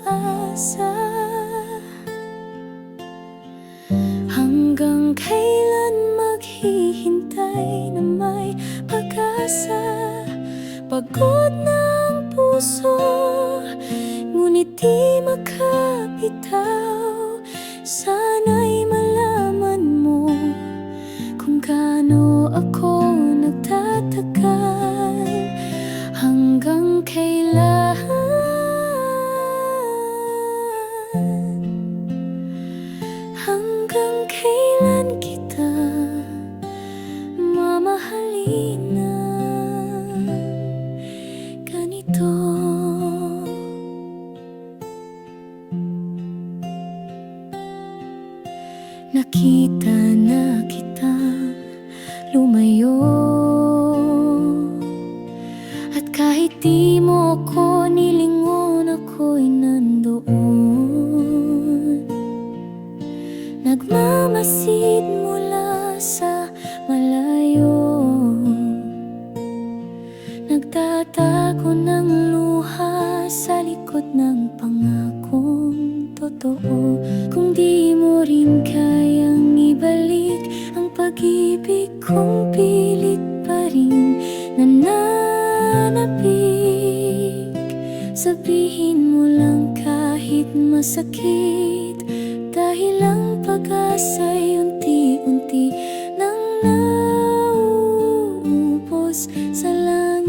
aasa? Hanggang kailan maghihintay na may pag-asa? Pagod na ang puso, ngunit di makabitaw. Sana'y malaman mo kung gaano ako nagtatagal. Hanggang kailan, hanggang kailan kita mamahalin na ganito? Nakita na kitang lumayo, at kahit di mo ko nilingon, ako'y nandoon. nagmamasid mula sa malayo, nagtatago ng luha sa likod ng pangakong totoo. Kung di mo rin kayang ibalik ang pag-ibig kong pilit pa rin nananapik, sabihin mo lang kahit masakit, dahil ang pag-asa'y unti-unti nang nauubos sa langit.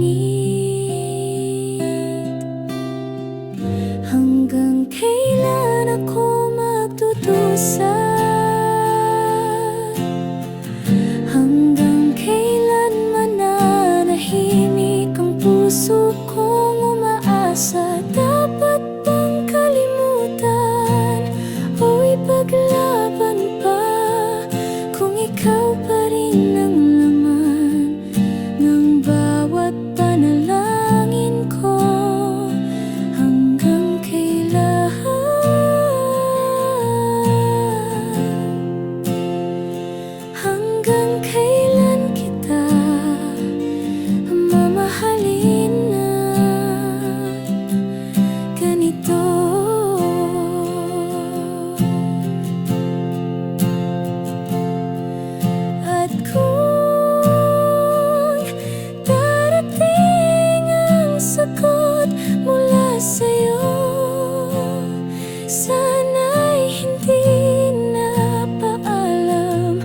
Hanggang kailan ako magdudusa? Hanggang kailan mananahimik ang puso kong umaasa? Dapat bang kalimutan o ipaglaban pa, kung ikaw pa rin ang laman ng bawat panalangin ko? Hanggang kailan? Hanggang kailan kita mamahalin na ganito? At kung darating ang sagot mula sa'yo, sana'y hindi na paalam,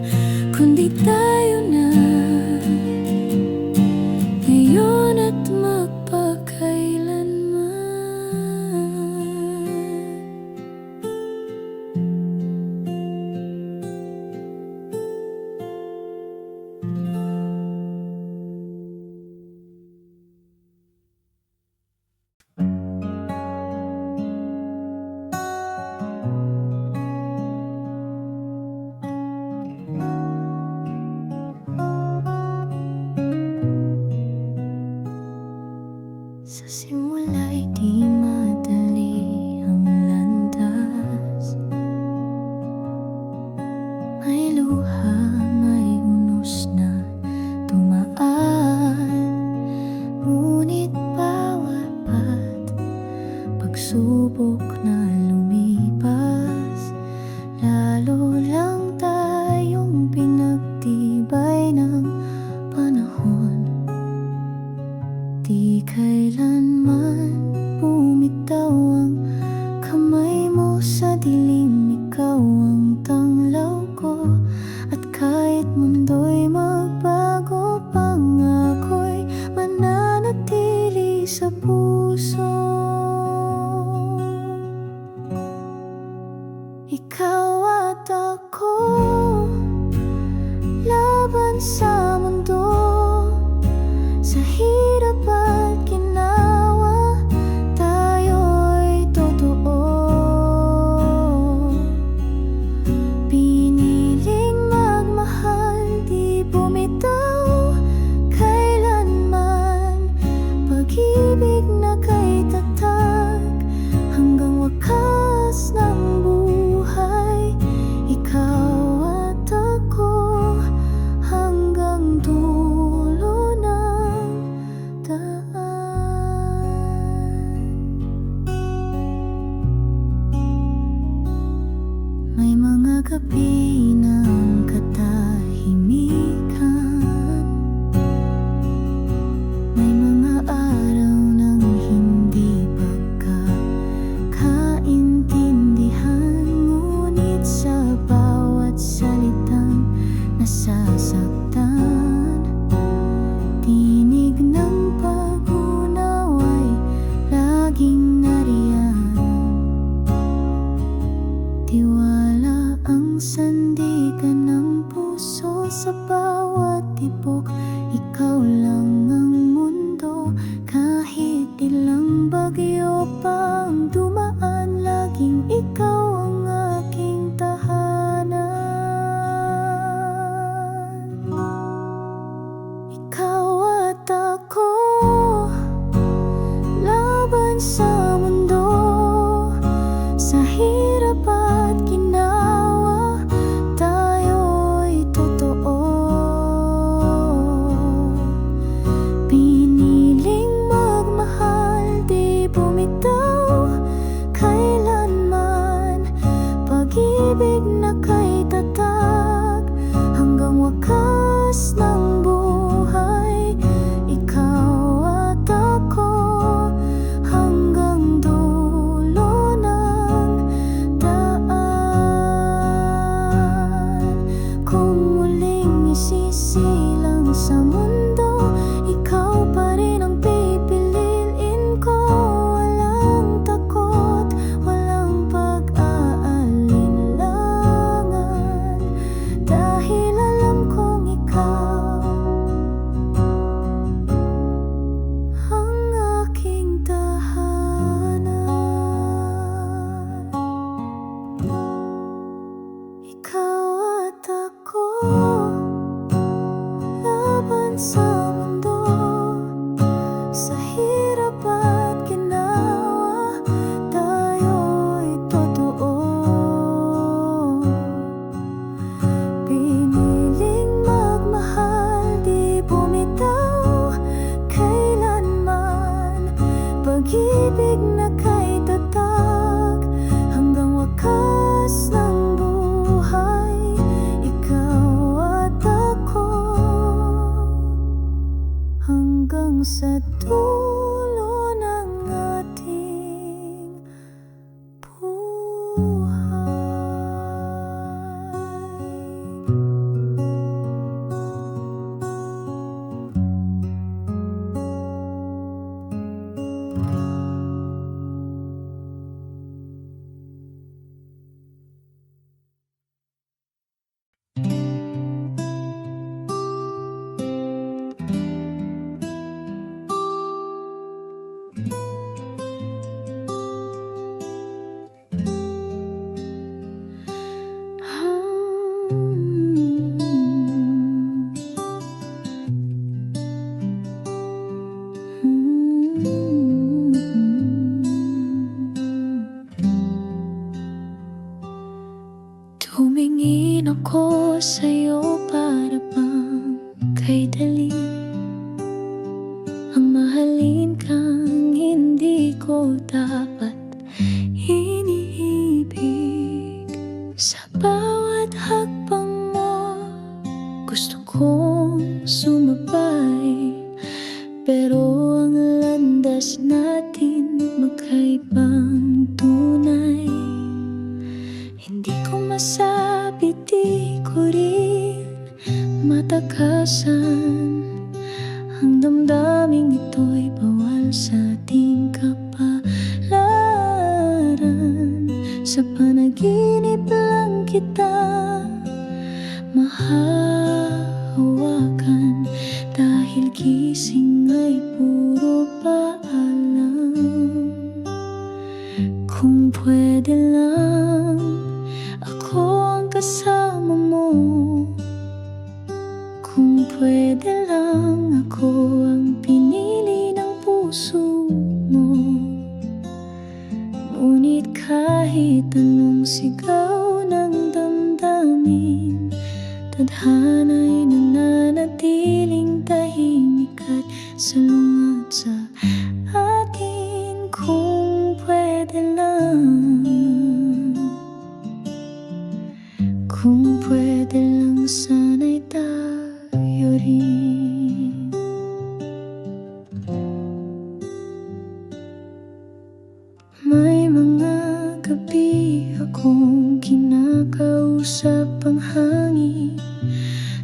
kundi tayo na ngayon at magpakailanman. Sa simula'y di madali ang landas, may luha, may unos na dumaan, ngunit bawat pagsubok na lumipas, lalo lang tayong pinagtibay ng panahon. Di kailanman bumitaw ang kamay mo sa dilim, ikaw ang tanglaw ko. At kahit mundo'y magbago, pangako'y mananatili sa puso. Ikaw at ako, laban sa mundo, sa hirap at ginawa, tayo'y totoo. Piniling magmahal, di bumitaw kailanman, pag-ibig na kay tatag hanggang wakas ng buhay. Ikaw at ako hanggang dulo ng daan. May mga gabi ng katahimikan, may mga araw ng hindi pagkakaintindihan, ngunit sa bawat salitang nasasaktan, tinig ng pag-unaw ay laging nariyan. Tiwala ang sandigan ng puso, sa bawat tibok ikaw lang ang mundo. Kahit ilang bagyo pang dumaan, laging ikaw ang aking tahanan. Ikaw at ako, laban sa mundo, sa hirap at ginawa, sa mundo, sa hirap at ginawa, tayo'y totoo. Piniling magmahal, di bumitaw kailanman, pag-ibig na kay tatag hanggang wakas ng buhay. Ikaw at ako hanggang sa dulo ng ating buhay. Tumingin ako sa'yo para bang kay dali ang mahalin kang hindi ko dapat iniibig. Sa bawat hakbang mo gusto kong sumabay, pero ang landas natin magkaibang tunay. Hindi ko masabi, di ko rin matakasan ang damdaming ito'y bawal sa ating kapalaran. Sa panaginip lang kita mahahawakan, dahil gising ay puro paalam. Kung pwede lang ako ang kasama mo, kung pwede lang ako ang pinili ng puso mo. Ngunit kahit anong sigaw ng damdamin, tadhana'y nananatiling tahimik at salungat sa atin. Kung pwede lang, kung pwede lang sana'y tayo rin. May mga gabi akong kinakausap ang hangin,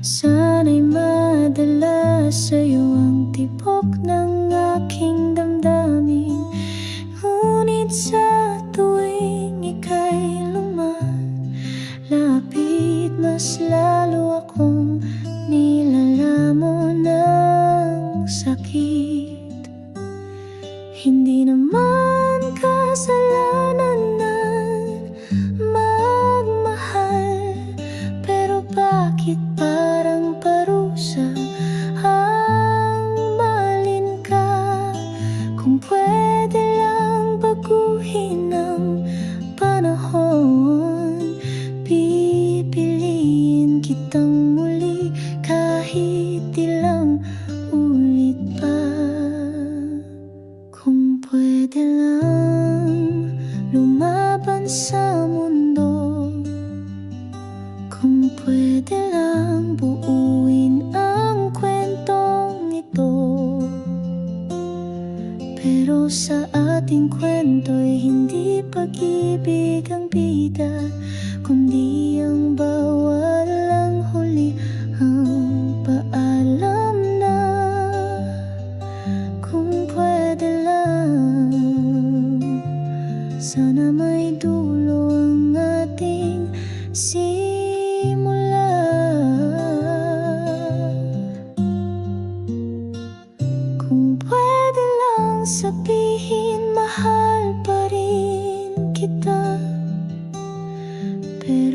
sana'y madala sa'yo ang tibok ng aking damdamin. Ngunit sa tuwing ika'y lumalapit, mas lalo akong nilalamon ng sakit. Hindi naman kasalanan ng magmahal, pero bakit parang parusa ang mahalin ka? Kung pwede lang baguhin ang panahon, pipiliin kitang muli kahit ilang ulit pa. Kung pwede lang lumaban sa mundo, kung pwede lang buuin ang kwentong ito. Pero sa ating kwento'y hindi pag-ibig ang bida, kundi ang bawal ang huli, ang paalam na. Kung pwede lang, sana may dulo ang ating simula. Kung pwede lang sabihin mahal pa rin kita, pero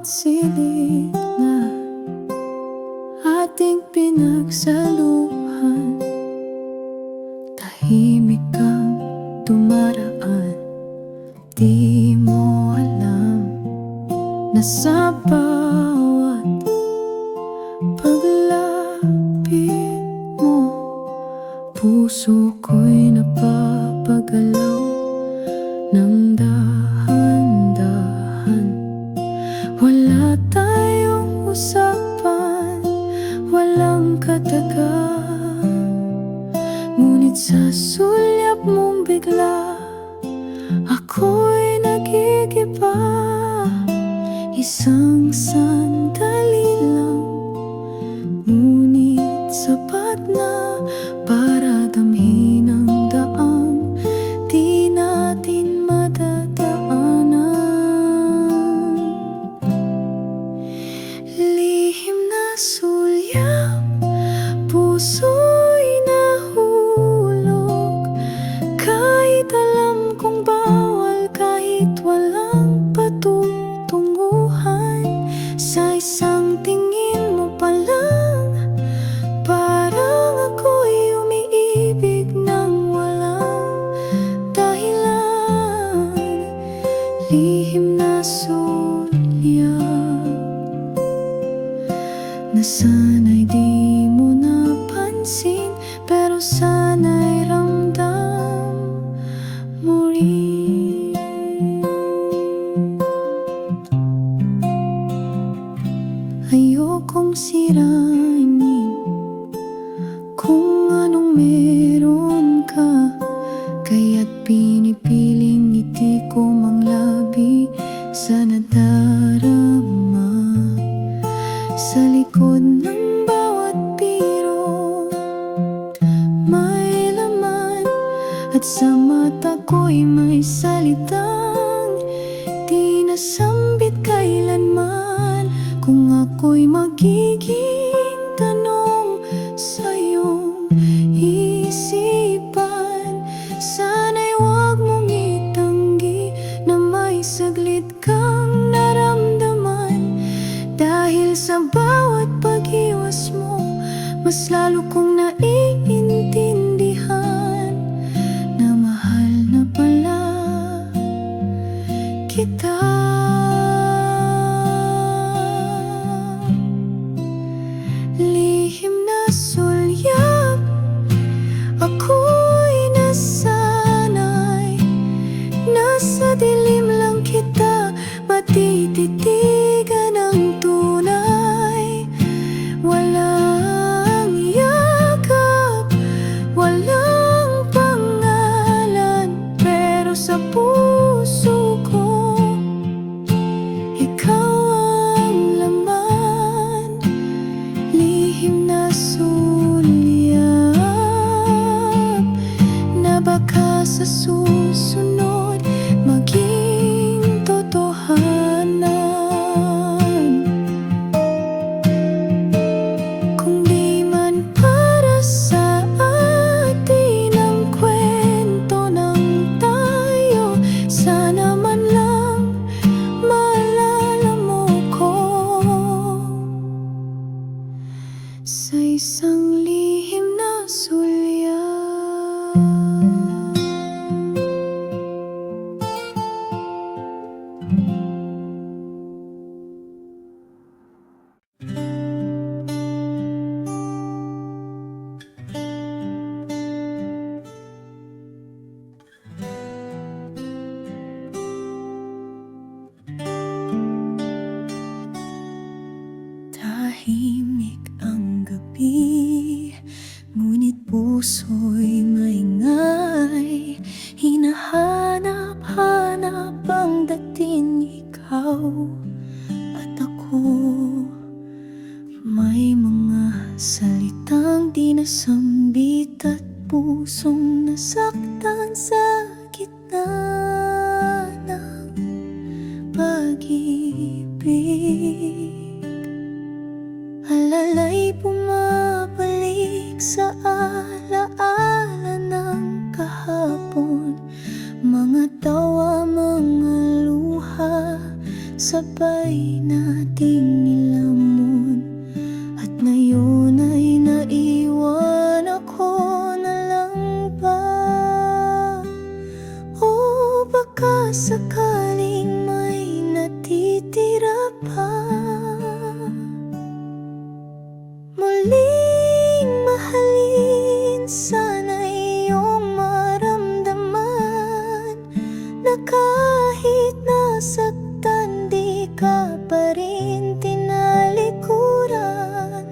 silid na ating pinagsaluhan. Tahimik kang dumaraan, di mo alam na sa bawat paglapit mo, puso ko'y napapagalaw ng dahan-dahan. Wala tayong usapan, walang katagan, ngunit sa sulyap mong bigla ako'y nagigiba. Isang sandali lang, ngunit sapat na para damhin ang daang di natin madadaanan. Lihim na sulyap, puso'y nahulog, kahit alam kong bawal, kahit walang patutunguhan. Sa isang tingin mo pa lang, parang ako'y umiibig nang walang dahilan. Lihim na sulyap, na sana'y di mo napansin, pero sana'y ramdam mo rin. Ayokong sirainin kung anong meron ka, kaya't pinipiling ngiti ko manglabi sa nadarama. Sa likod ng bawat biro may laman, at sa mata ko'y may salitang di nasambit kailanman. Kung ako'y magiging tanong sa iyong isipan, sana'y huwag mong itanggi na may saglit kang naramdaman. Dahil sa bawat pag-iwas mo, mas lalo kong naiintindihan na mahal na pala kita. Lihim na sulyap, ako'y nasanay, nasa dilim lang kita matititigan ng tunay. Walang yakap, walang pangalan, pero sa puso ko ikaw ang laman. Lihim na sulyap, na baka sa susunod maging totohanan. Kung di man para sa atin ang kwento ng tayo, sana man lang maalala mo ko sa isang lihim na sulyap. Tahimik ang gabi, ngunit puso'y maingay. Hinahanap-hanap ang dating ikaw at ako. May mga salitang di nasambit at pusong nasaktan sa gitna ng pag-ibig. Alala'y bumabalik sa alaala, sabay nating nilamon. At ngayon ay naiwan ako na lang ba? O baka sakaling may natitira pa? Muling mahalin, sana iyong maramdaman na kahit nasaktan, di ka pa rin tinalikuran.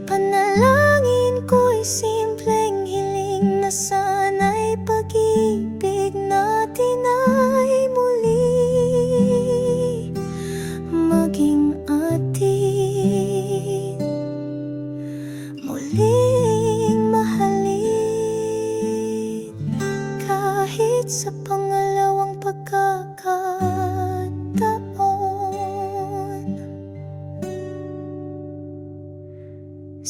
Panalangin ko'y simpleng hiling na sana'y pag-ibig natin ay muli maging atin, muling mahalin kahit sa pangalawang pagkakataon.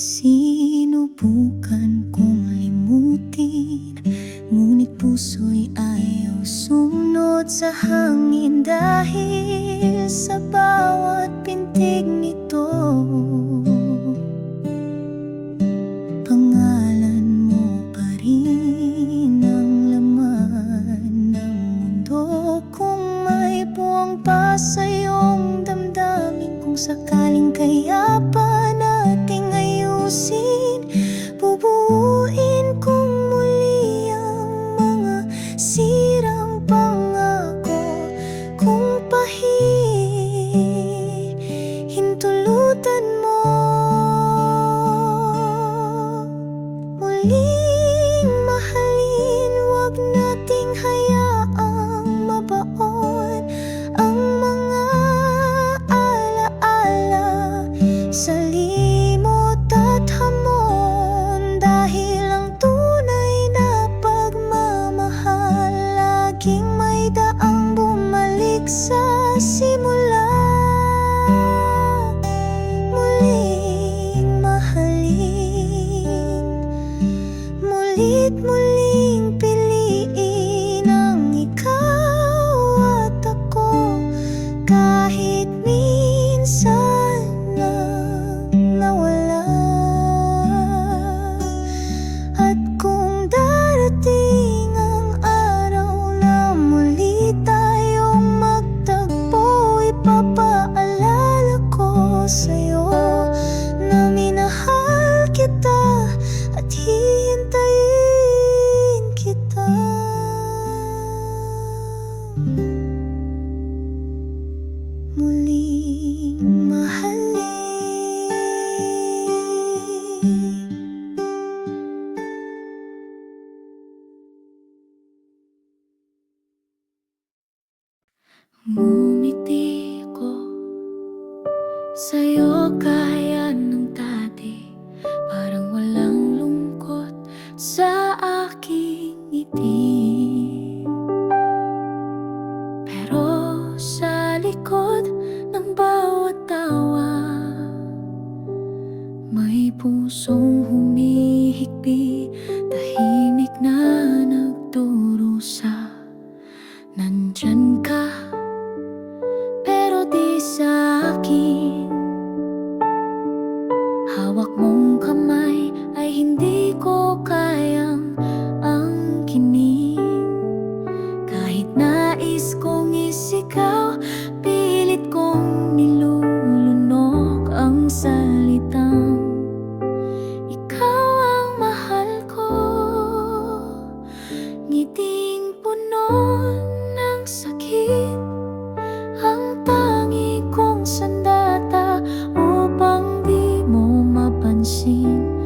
Sinubukan kong limutin, ngunit puso'y ayaw sumunod sa hangin. Dahil sa bawat pintig nito, pangalan mo pa rin ang laman ng mundo. Kung may buwang pa sa iyong damdamin, kung sakaling kaya pa nating ayusin, bubuuin kong muli ang mga sirang pangako. Kung pahihintulutan mo, muling mahalin, wag nating hayaang mabaon ang mga alaala sa limot at hamon. Dahil ang tunay na pagmamahal laging may daang bumalik sa simula. Muling mahalin, mulit muling piliin ang ikaw at ako, kahit minsan lang nawala. At kung darating ang araw na muli tayong magtagpo, ipapaalala ko sa'yo na minahal kita at hihintayin kita. Muling mahalin. Ngumiti ko sa'yo kaya ng dati, parang walang lungkot sa aking ngiti. Pero sa likod ng bawat tawa, may pusong humihikbi, tahimik na nagdurusa. Nandyan ka, pero di sa akin. Hawak mong kamay ay hindi ko kayang angkinin. Kahit nais kong isigaw, pilit kong nilulunok ang salitang ikaw ang mahal ko. Ngiting puno ng sakit ang tangi kong sandata upang di mo mapansin.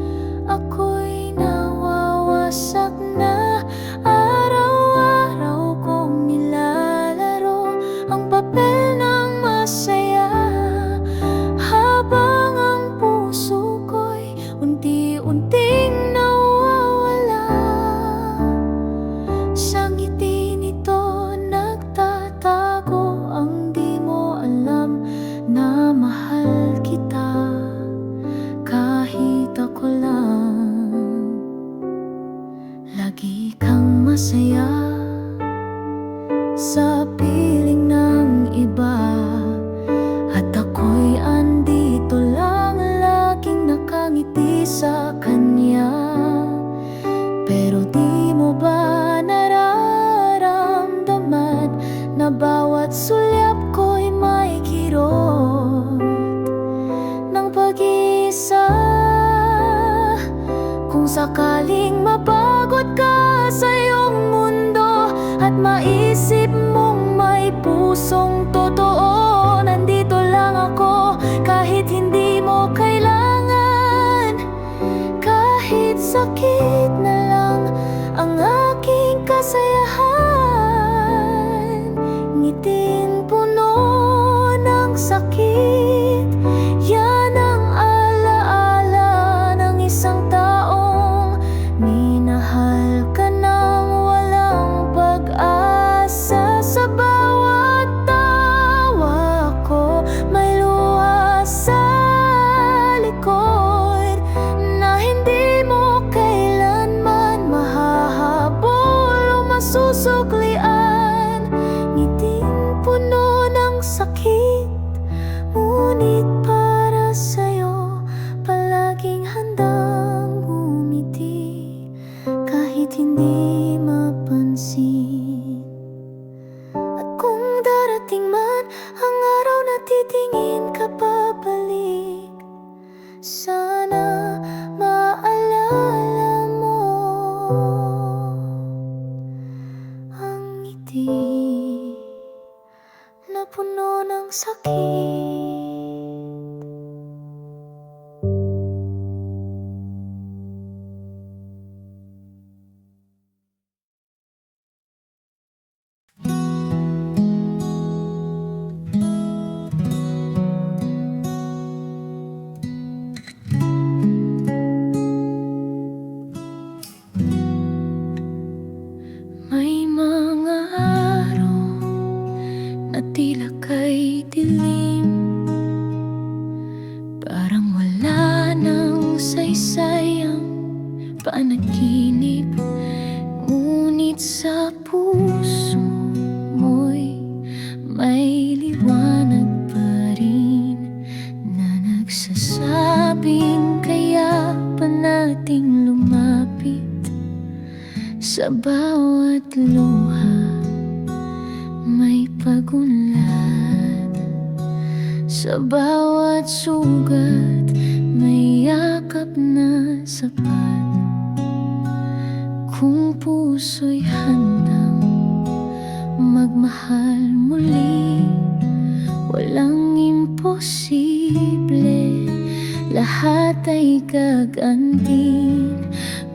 Ako'y nawawasak na, araw-araw kong nilalaro ang papel ng masaya, habang ang puso ko'y unti-unting nawawala. Sa ngiti nito nagtatago ang di mo alam na mahal kita, kahit ako lang. Lagi kang masaya sa piling ng iba, na bawat sulyap ko'y may kirot ng pag-isa. Kung sakaling mapagod ka sa iyong mundo at maisip mong may pusong totoo, nandito lang ako kahit hindi mo kailangan. Kahit sakit na lang ang aking kasayahan, ngiting puno ng sakit, yan ang alaala ng isang taong minahal ka nang walang pag-asa. Sa bawat tawa ko may luha sa likod na hindi mo kailanman mahahabol o masusuklian. Ngiting puno ng sakit, ngunit para sa'yo palaging handang umiti kahit hindi mapansin. At kung darating man ang araw na titingin ka pabalik, sana maalala mo ang ngiti na puno ng sakit. May mga araw na tila kay dilim, parang wala nang saysay ang panaginip. Ngunit sa puso mo'y may liwanag pa rin na nagsasabing kaya pa nating lumapit. Sa bawat luha may pag-unlad, sa bawat sugat may yakap na sapat. Kung puso'y handang magmahal muli, walang imposible, lahat ay gagantin.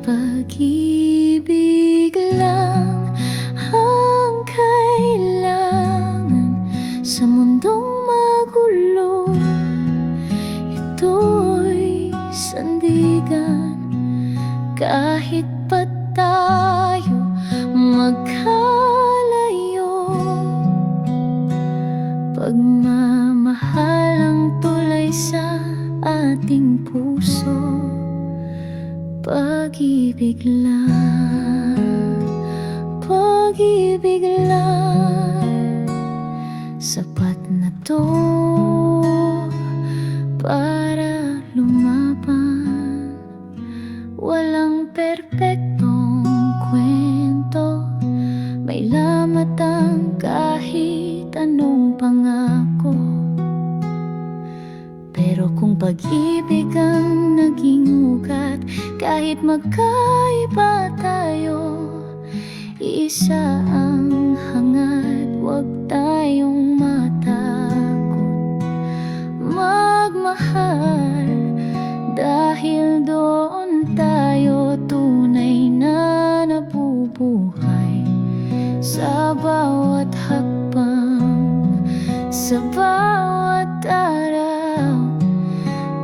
Pag-ibig lang ang kailangan sa mundong magulo. Ito'y sandigan kahit pa tayo magkalayo. Pagmamahal ang tulay sa ating puso. Pag-ibig lang, pag-ibig lang, sapat na to para lumaban. Walang perpektong kwento, may lamatang kahit anong pangako. Pero kung pag-ibig ang naging ugat, kahit magkaiba tayo, isa ang hangad, huwag tayong matakot magmahal. Dahil doon tayo tunay na nabubuhay sa bawat hakbang, sa bawat araw.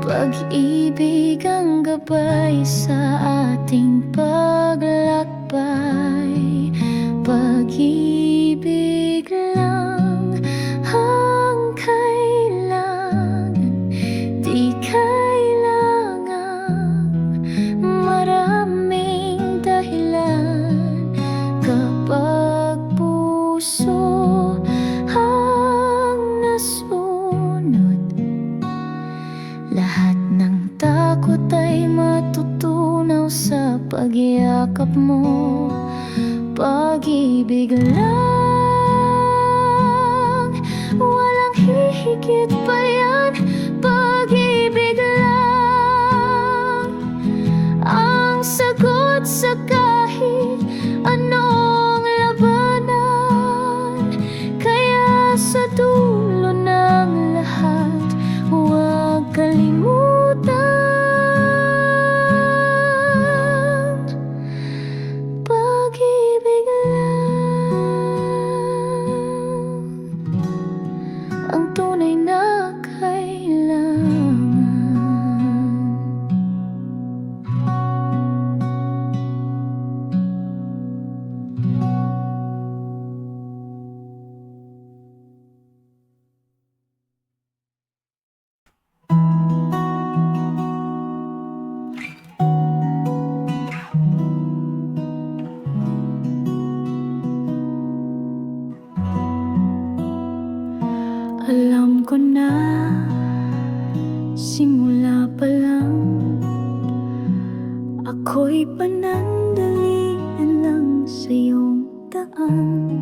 Pag-ibig ang gabay sa ating paglakbay. Pag-ibig lang ang kailangan, di kailangang maraming dahilan. Kapag puso ang nasunod, lahat ng takot ay matutunaw sa pagyakap mo. Pag-ibig lang Bakit ba yan? Pag-ibig lang ang sagot sa kahit anong labanan. Kaya sa dulo ng lahat, huwag kalimutan, pag-ibig lang ang tunay na kailangan. Alam ko na, simula pa lang, ako'y panandalian lang sa iyong daan.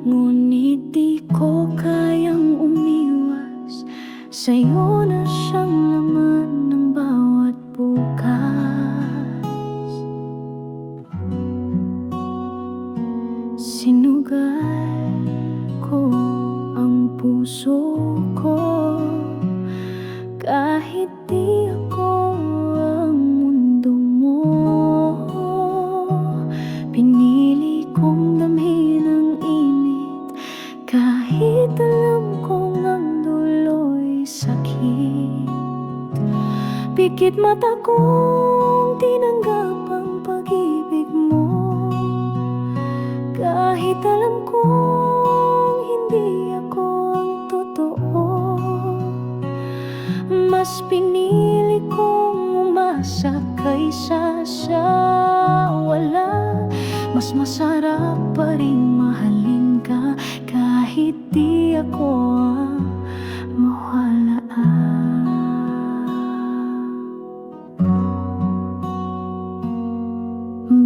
Ngunit di ko kayang umiwas sa'yo na siyang laman ng bawat bukas. Sinugal ko ang puso ko kahit di ako ang mundo mo. Pinili kong damhin ang init kahit alam kong ang dulo'y sakit. Pikit mata kong tinanggap ang pag-ibig mo kahit alam kong hindi ako ang totoo. Mas pinili kong umasa kaysa sa wala. Mas masarap pa rin mahalin ka kahit di ako ang mawalaan.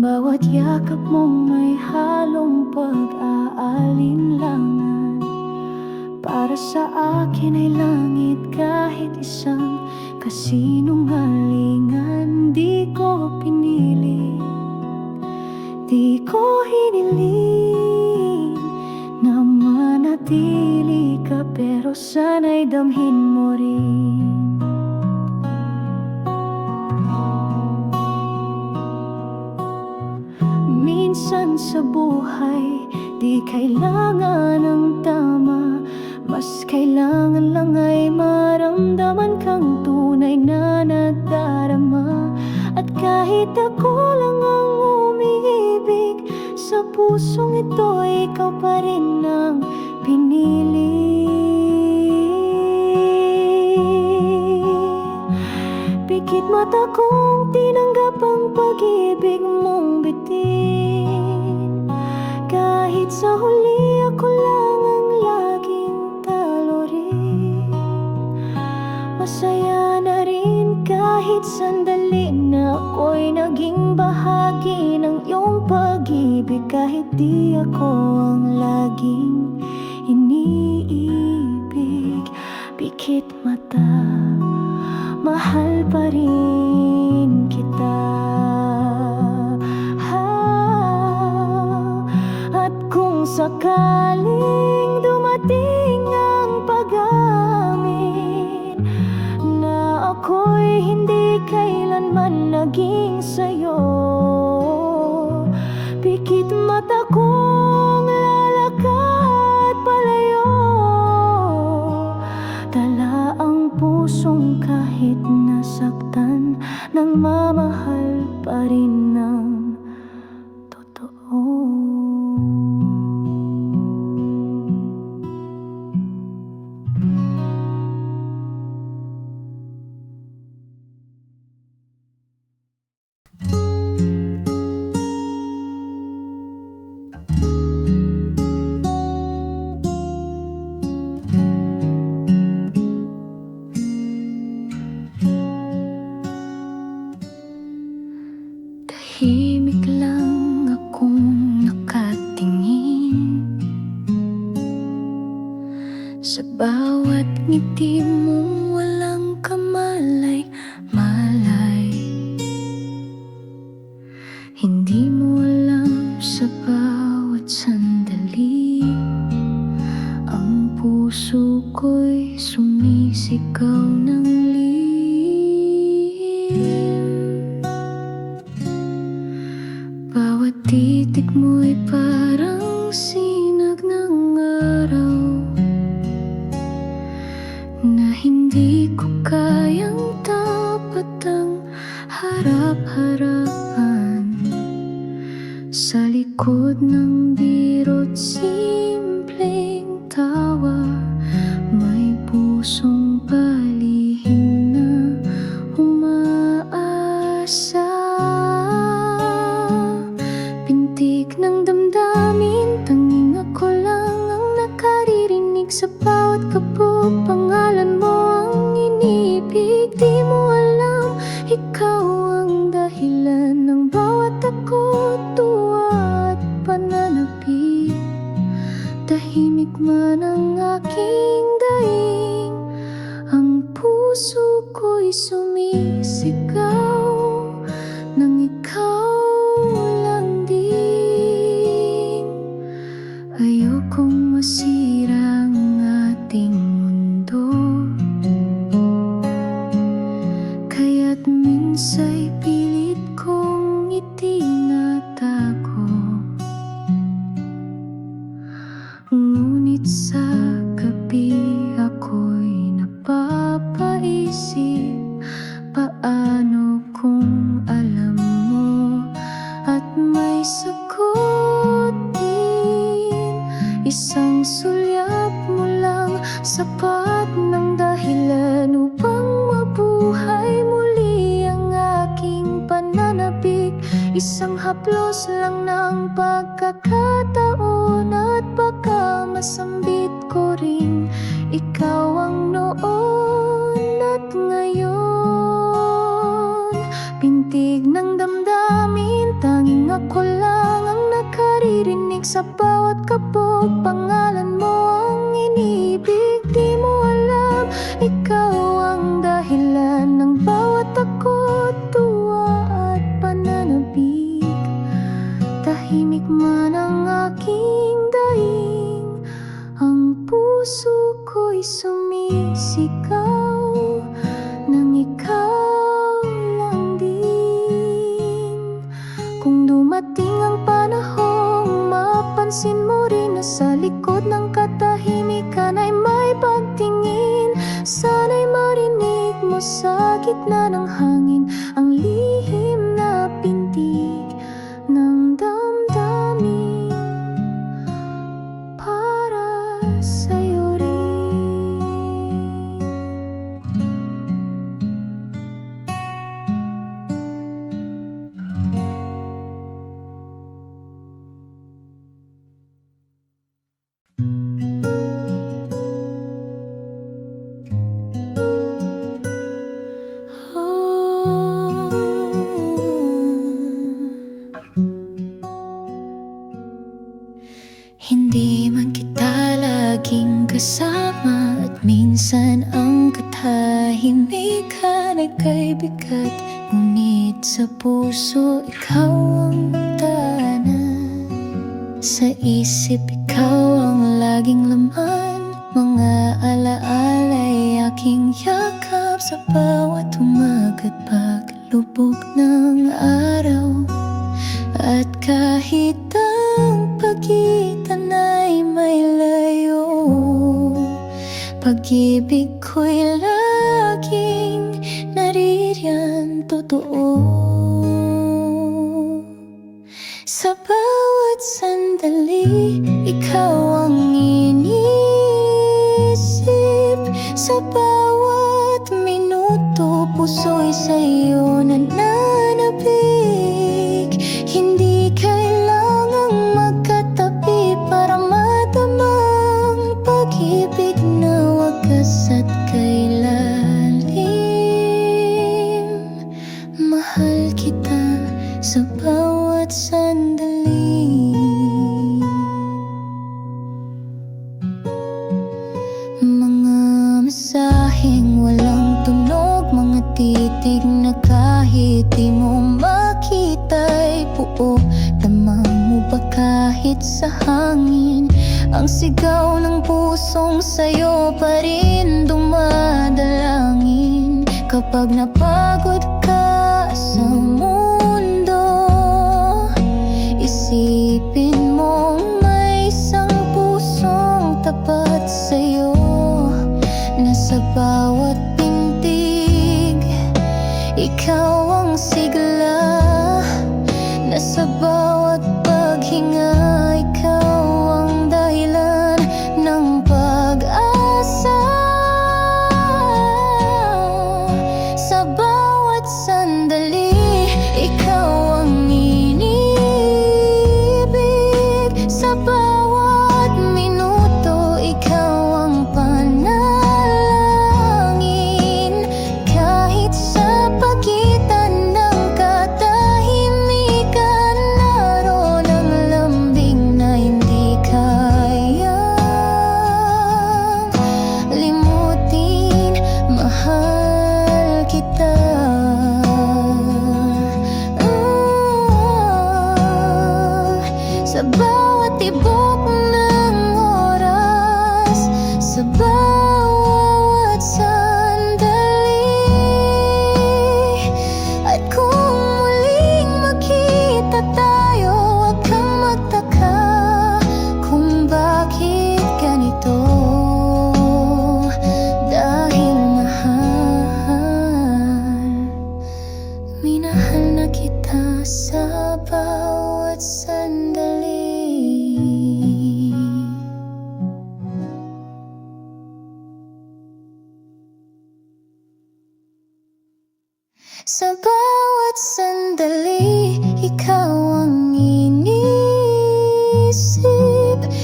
Bawat yakap mong may halong pag-aalinlangan. Para sa akin ay langit kahit isang kasinungalingan. Di ko pinili, di ko hiniling na manatili ka, pero sana'y damhin mo rin. Minsan sa buhay, di kailangan ng tama. Mas kailangan lang ay maramdaman kang tunay na nadarama. At kahit ako lang ang umiibig, sa pusong ito ikaw pa rin ang pinili. Pikit mata kong tinanggap ang pag-ibig mong bitin. Kahit sa huli ako lang ang laging talo rin. Masaya na rin kahit sandali na ako'y naging bahagi ng iyong pag-ibig. Kahit di ako ang laging iniibig. Pikit mata, mahal pa rin kita. At kung sakaling dumating ang pag-amin na ako'y hindi kailanman naging sa'yo, pikit mata kong lalakad palayo. Dala ang pusong kahit nasaktan, nang mamahal pa rin ng totoo. Sa bawat ngiti mong walang kamalay-malay. Hindi mo alam sa bawat sandali, ang puso ko'y sumisigaw ng lihim. Bawat titig mo'y parang sinag ng araw na hindi ko kayang tapatang harap-harapan. Sa likod ng biro't simpleng tawa, may pusong palihim na umaasa. Pintig ng damdamin, tanging ako lang ang nakaririnig. Sa bawat kabog, pangalan mo ang inibig. Di mo alam, ikaw ang dahilan ng bawat takot, tuwa at pananapig. Tahimik man ang aking daing, ang puso ko'y sumisigaw nang ikaw lang din. Ayokong masira ang ating mundo, kaya't minsa'y pilit kong itinatago. Ngunit sa gabi ako'y napapaisip, paano kung alam mo at may sagot din? Isang sulyap mo lang sapat ng dahilan upang mabuhay muli ang aking pananabik. Isang haplos lang ng pagkakataon at baka masambit ko rin. Ikaw ang noon at ngayon. Pintig ng damdamin, tanging ako lang ang nakaririnig. Sa bawat kabog, pangalan mo ang inibig. Di mo alam, ikaw ang dahilan ng bawat takot, tuwa at pananabig. Tahimik man ang aking daing, ang puso ko'y sumisigaw nang ikaw lang din. Kung dumating ang panahong mapansin mo rin na sa likod ng katahimikan ay may pagtingin, sana'y marinig mo sa gitna ng hangin ang lihim na pintig ng damdamin para sa'yo rin. Hindi man kita laging kasama at minsan ang katahimikan ay kay bigat, ngunit sa puso ikaw ang tahanan. Sa isip ikaw ang laging laman, mga alaala'y aking yakap sa bawat umagat paglubog ng araw. At kahit ang pagitan ay may layo, pag-ibig ko'y laging naririyan totoo. Sa bawat sandali, ikaw ang iniisip. Sa bawat minuto, puso'y sa'yo nananabik. Hindi kailangang magkatabi para matamang pag-ibig na wagas at kay lalim. Mahal kita sa bawat sandali. sa hangin. Ang sigaw ng pusong sa'yo pa rin dumadalangin. Kapag napagod ka sa mundo, isipin mong may isang pusong tapat sa'yo, na sa bawat pintig ikaw ang sigla, na sa bawat paghinga ikaw ang dahilan ng pag-asa. Sa bawat sandali ikaw ang iniibig, sa bawat minuto ikaw ang panalangin. Kahit sa pagitan ng katahimikan, naroon ang lambing na hindi kayang limutin. Mahal kita. Sa bawat tibok ng oras, sa bawat sandali, at kung muling makita tayo, huwag kang magtaka kung bakit ganito. Dahil minahal na kita sa bawat sandali. Sa bawat sandali ikaw ang iniisip,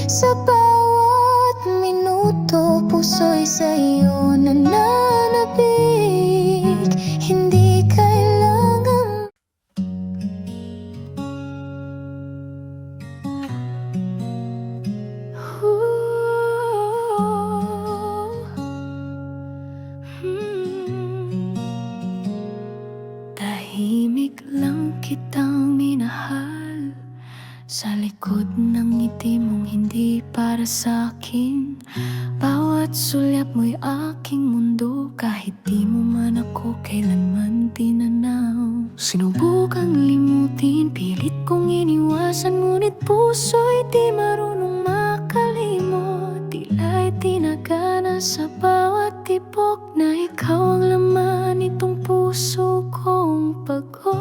sa bawat minuto puso'y sa'yo nananabik. Hindi kailangan tahimik lang kitang minahal, sa likod ng ngiti mong hindi para sa'kin. Bawat sulyap mo'y aking mundo, kahit di mo man ako kailanman tinanaw. Sinubukang limutin, pilit kong iniwasan, ngunit puso'y di marunong makalimot. Tila'y tinagana sa bawat tibok na ikaw ang laman nitong puso kong pagod.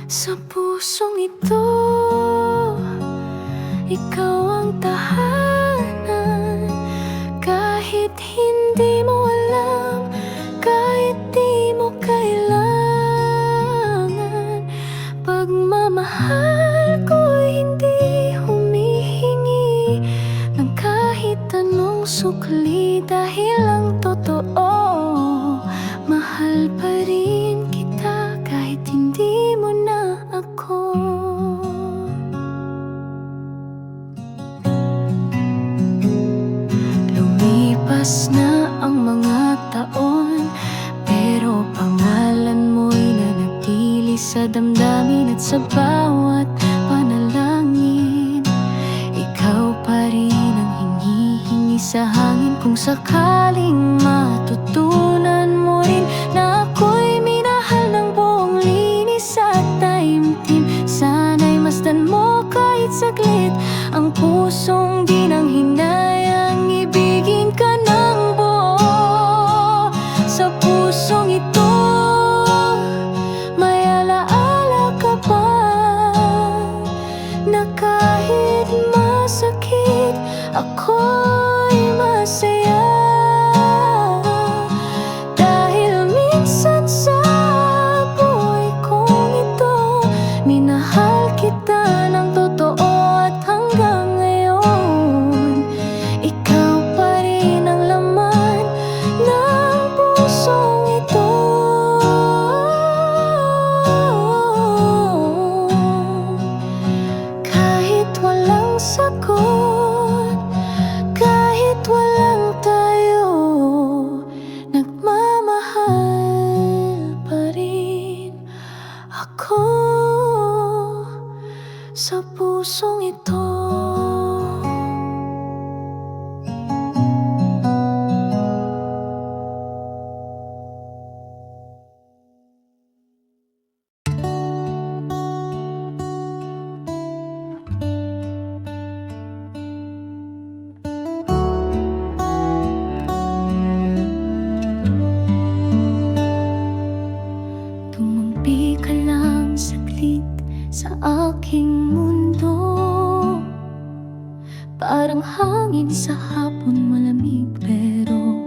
Sa pusong ito, ikaw ang tahanan. Kahit hindi mo alam, kahit di mo kailangan, pagmamahal ko'y hindi humihingi ng kahit anong sukli. Dahil ang totoo, mahal pa rin kita kahit hindi mo na ako. Lumipas na ang mga taon, pero pangalan mo'y nanatili sa damdamin at sa bawat panalangin. Ikaw pa rin ang hinihingi sa hangin. Kung sakaling matutunan mo rin na ako'y minahal ng buong linis at taimtim, sana'y masdan mo kahit saglit ang pusong di nang hinayang ibigin ka ng buo. Sa pusong ito, may alaala ka ba na kahit masakit, ako'y masaya. Dahil minsan sa buhay kong ito, minahal kita ng totoo, at hanggang ngayon ikaw pa rin ang laman ng pusong ito. Kahit walang sagot, kahit walang Parang hangin sa hapon, malamig pero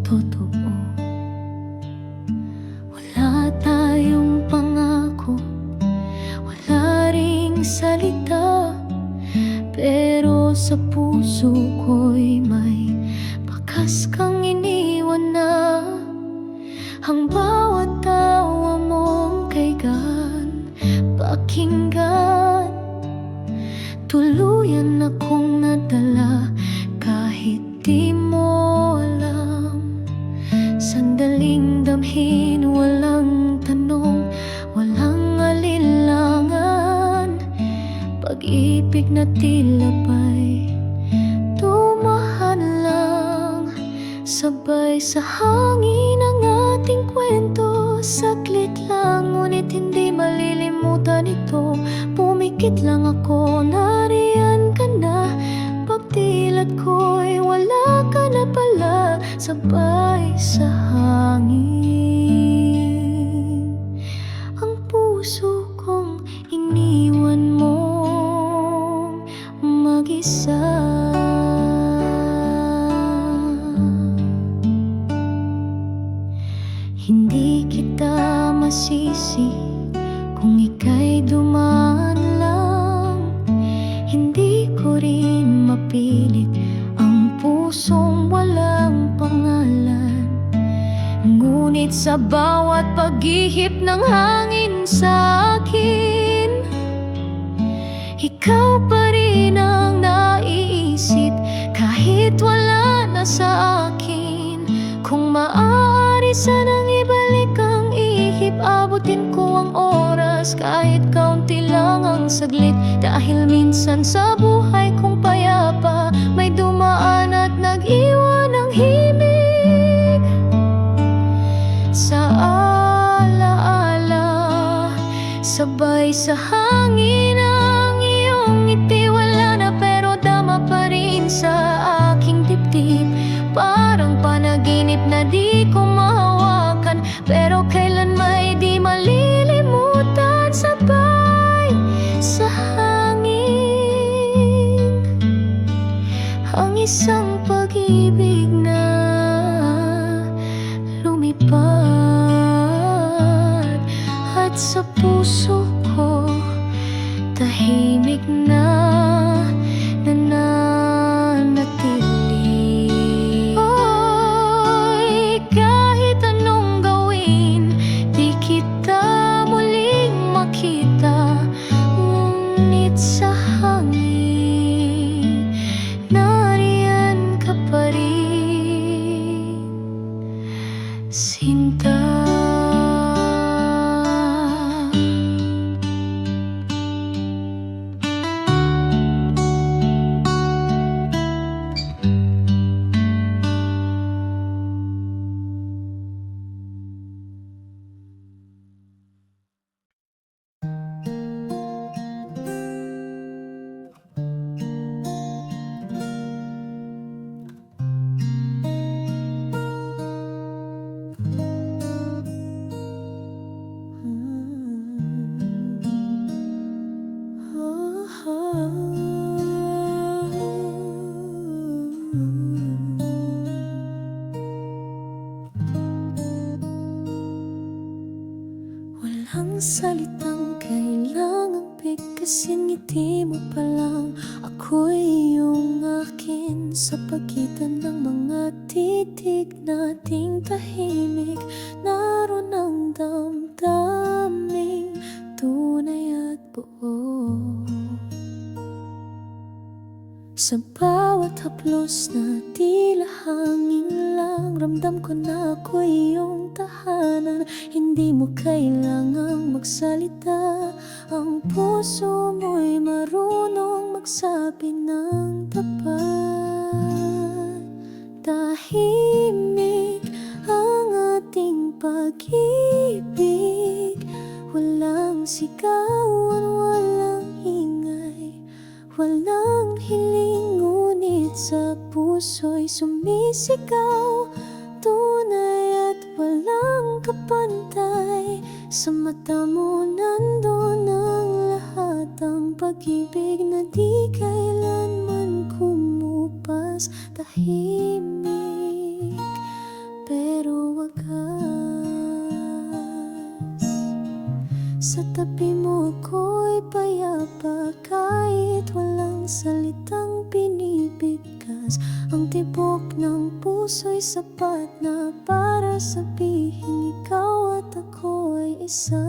totoo. Wala tayong pangako, wala ring salita, pero sa puso ko'y may bakas kang iniwan na. Ang bawat tawa mong kaigan pakinggan, tuluyan akong nadala kahit di mo alam. Sandaling damhin, walang tanong, walang alinlangan. Pag-ibig na tila ba'y dumaan lang, sabay sa hangin ang ating kwento. Saglit lang, ngunit hindi malilimutan ito. Pumikit lang ako, nariyan ka na. Pagdilat ko'y wala ka na pala. Sabay sa hangin ang puso kong iniwan mong mag-isa. Hindi kita masisi kung ika'y dumaan lang. Hindi ko rin mapilit ang pusong walang pangalan. Ngunit sa bawat paghihip ng hangin sa akin, ikaw pa rin ang naiisip kahit wala na sa akin. Kung maaari sanang ibalik ang ihip, abutin ko ang oras kahit kaunti lang ang saglit. Dahil minsan sa buhay kong payapa may dumaan at nag-iwan ng himig sa alaala. Sabay sa hangin ang iyong ngiti, wala na pero dama pa rin sa aking dibdib. Parang panaginip na di ko mahawakan, pero kailan may di malilimutan. Sabay sa hangin ang isang pag-ibig na lumipad, at sa puso ko tahimik na nananatili. Oy, kahit anong gawin, di kita muling makita. Ngunit sa hangin, nariyan ka pa rin, Sinta. Walang salitang kailangang bigkasin, ngiti mo pa lang ako'y iyong akin. Sa pagitan ng mga titig nating tahimik, naroon ang damdaming tunay at buo. Sa bawat haplos na tila hangin lang, ramdam ko na ako'y iyong tahanan. Hindi mo kailangang magsalita, ang puso mo'y marunong magsabi ng tapat. Tahimik ang ating pag-ibig, walang sigawan, walang ingay, walang hiling, ngunit sa puso'y sumisigaw. Tunay at walang kapantay, sa mata mo nandun ang lahat. Ang pag-ibig na di kailanman oras, tahimik pero wagas. Sa tabi mo ako'y payapa, kahit walang salitang binibigkas. Ang tibok ng puso'y sapat na para sabihin ikaw at ako ay isa.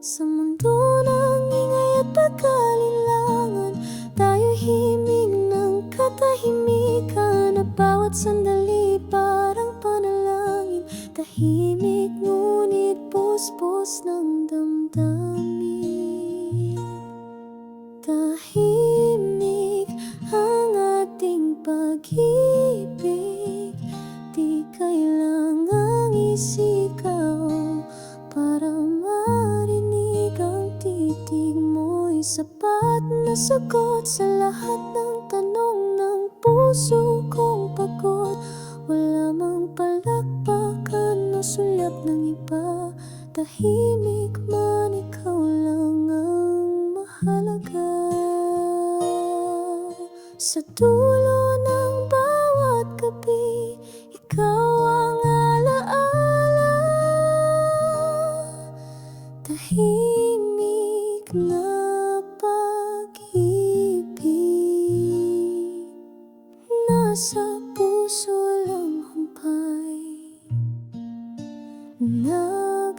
Sa mundo ng ingay at pag-alinlangan, tayo'y himig ng katahimikan, na bawat sandali parang panalangin. Tahimik ngunit puspos ng damdamin. Tahimik ang ating pag-ibig, di kailangang isigaw para marinig. Ang titig mo'y sapat na sagot sa lahat ng tanong ng puso kong pagod. Wala mang palakpakan o sulyap ng iba, tahimik man, ikaw lang ang mahalaga. Sa dulo ng bawat gabi, ikaw ang alaala. Tahimik na pag-ibig, nasa puso lang humpay, nagsisigla.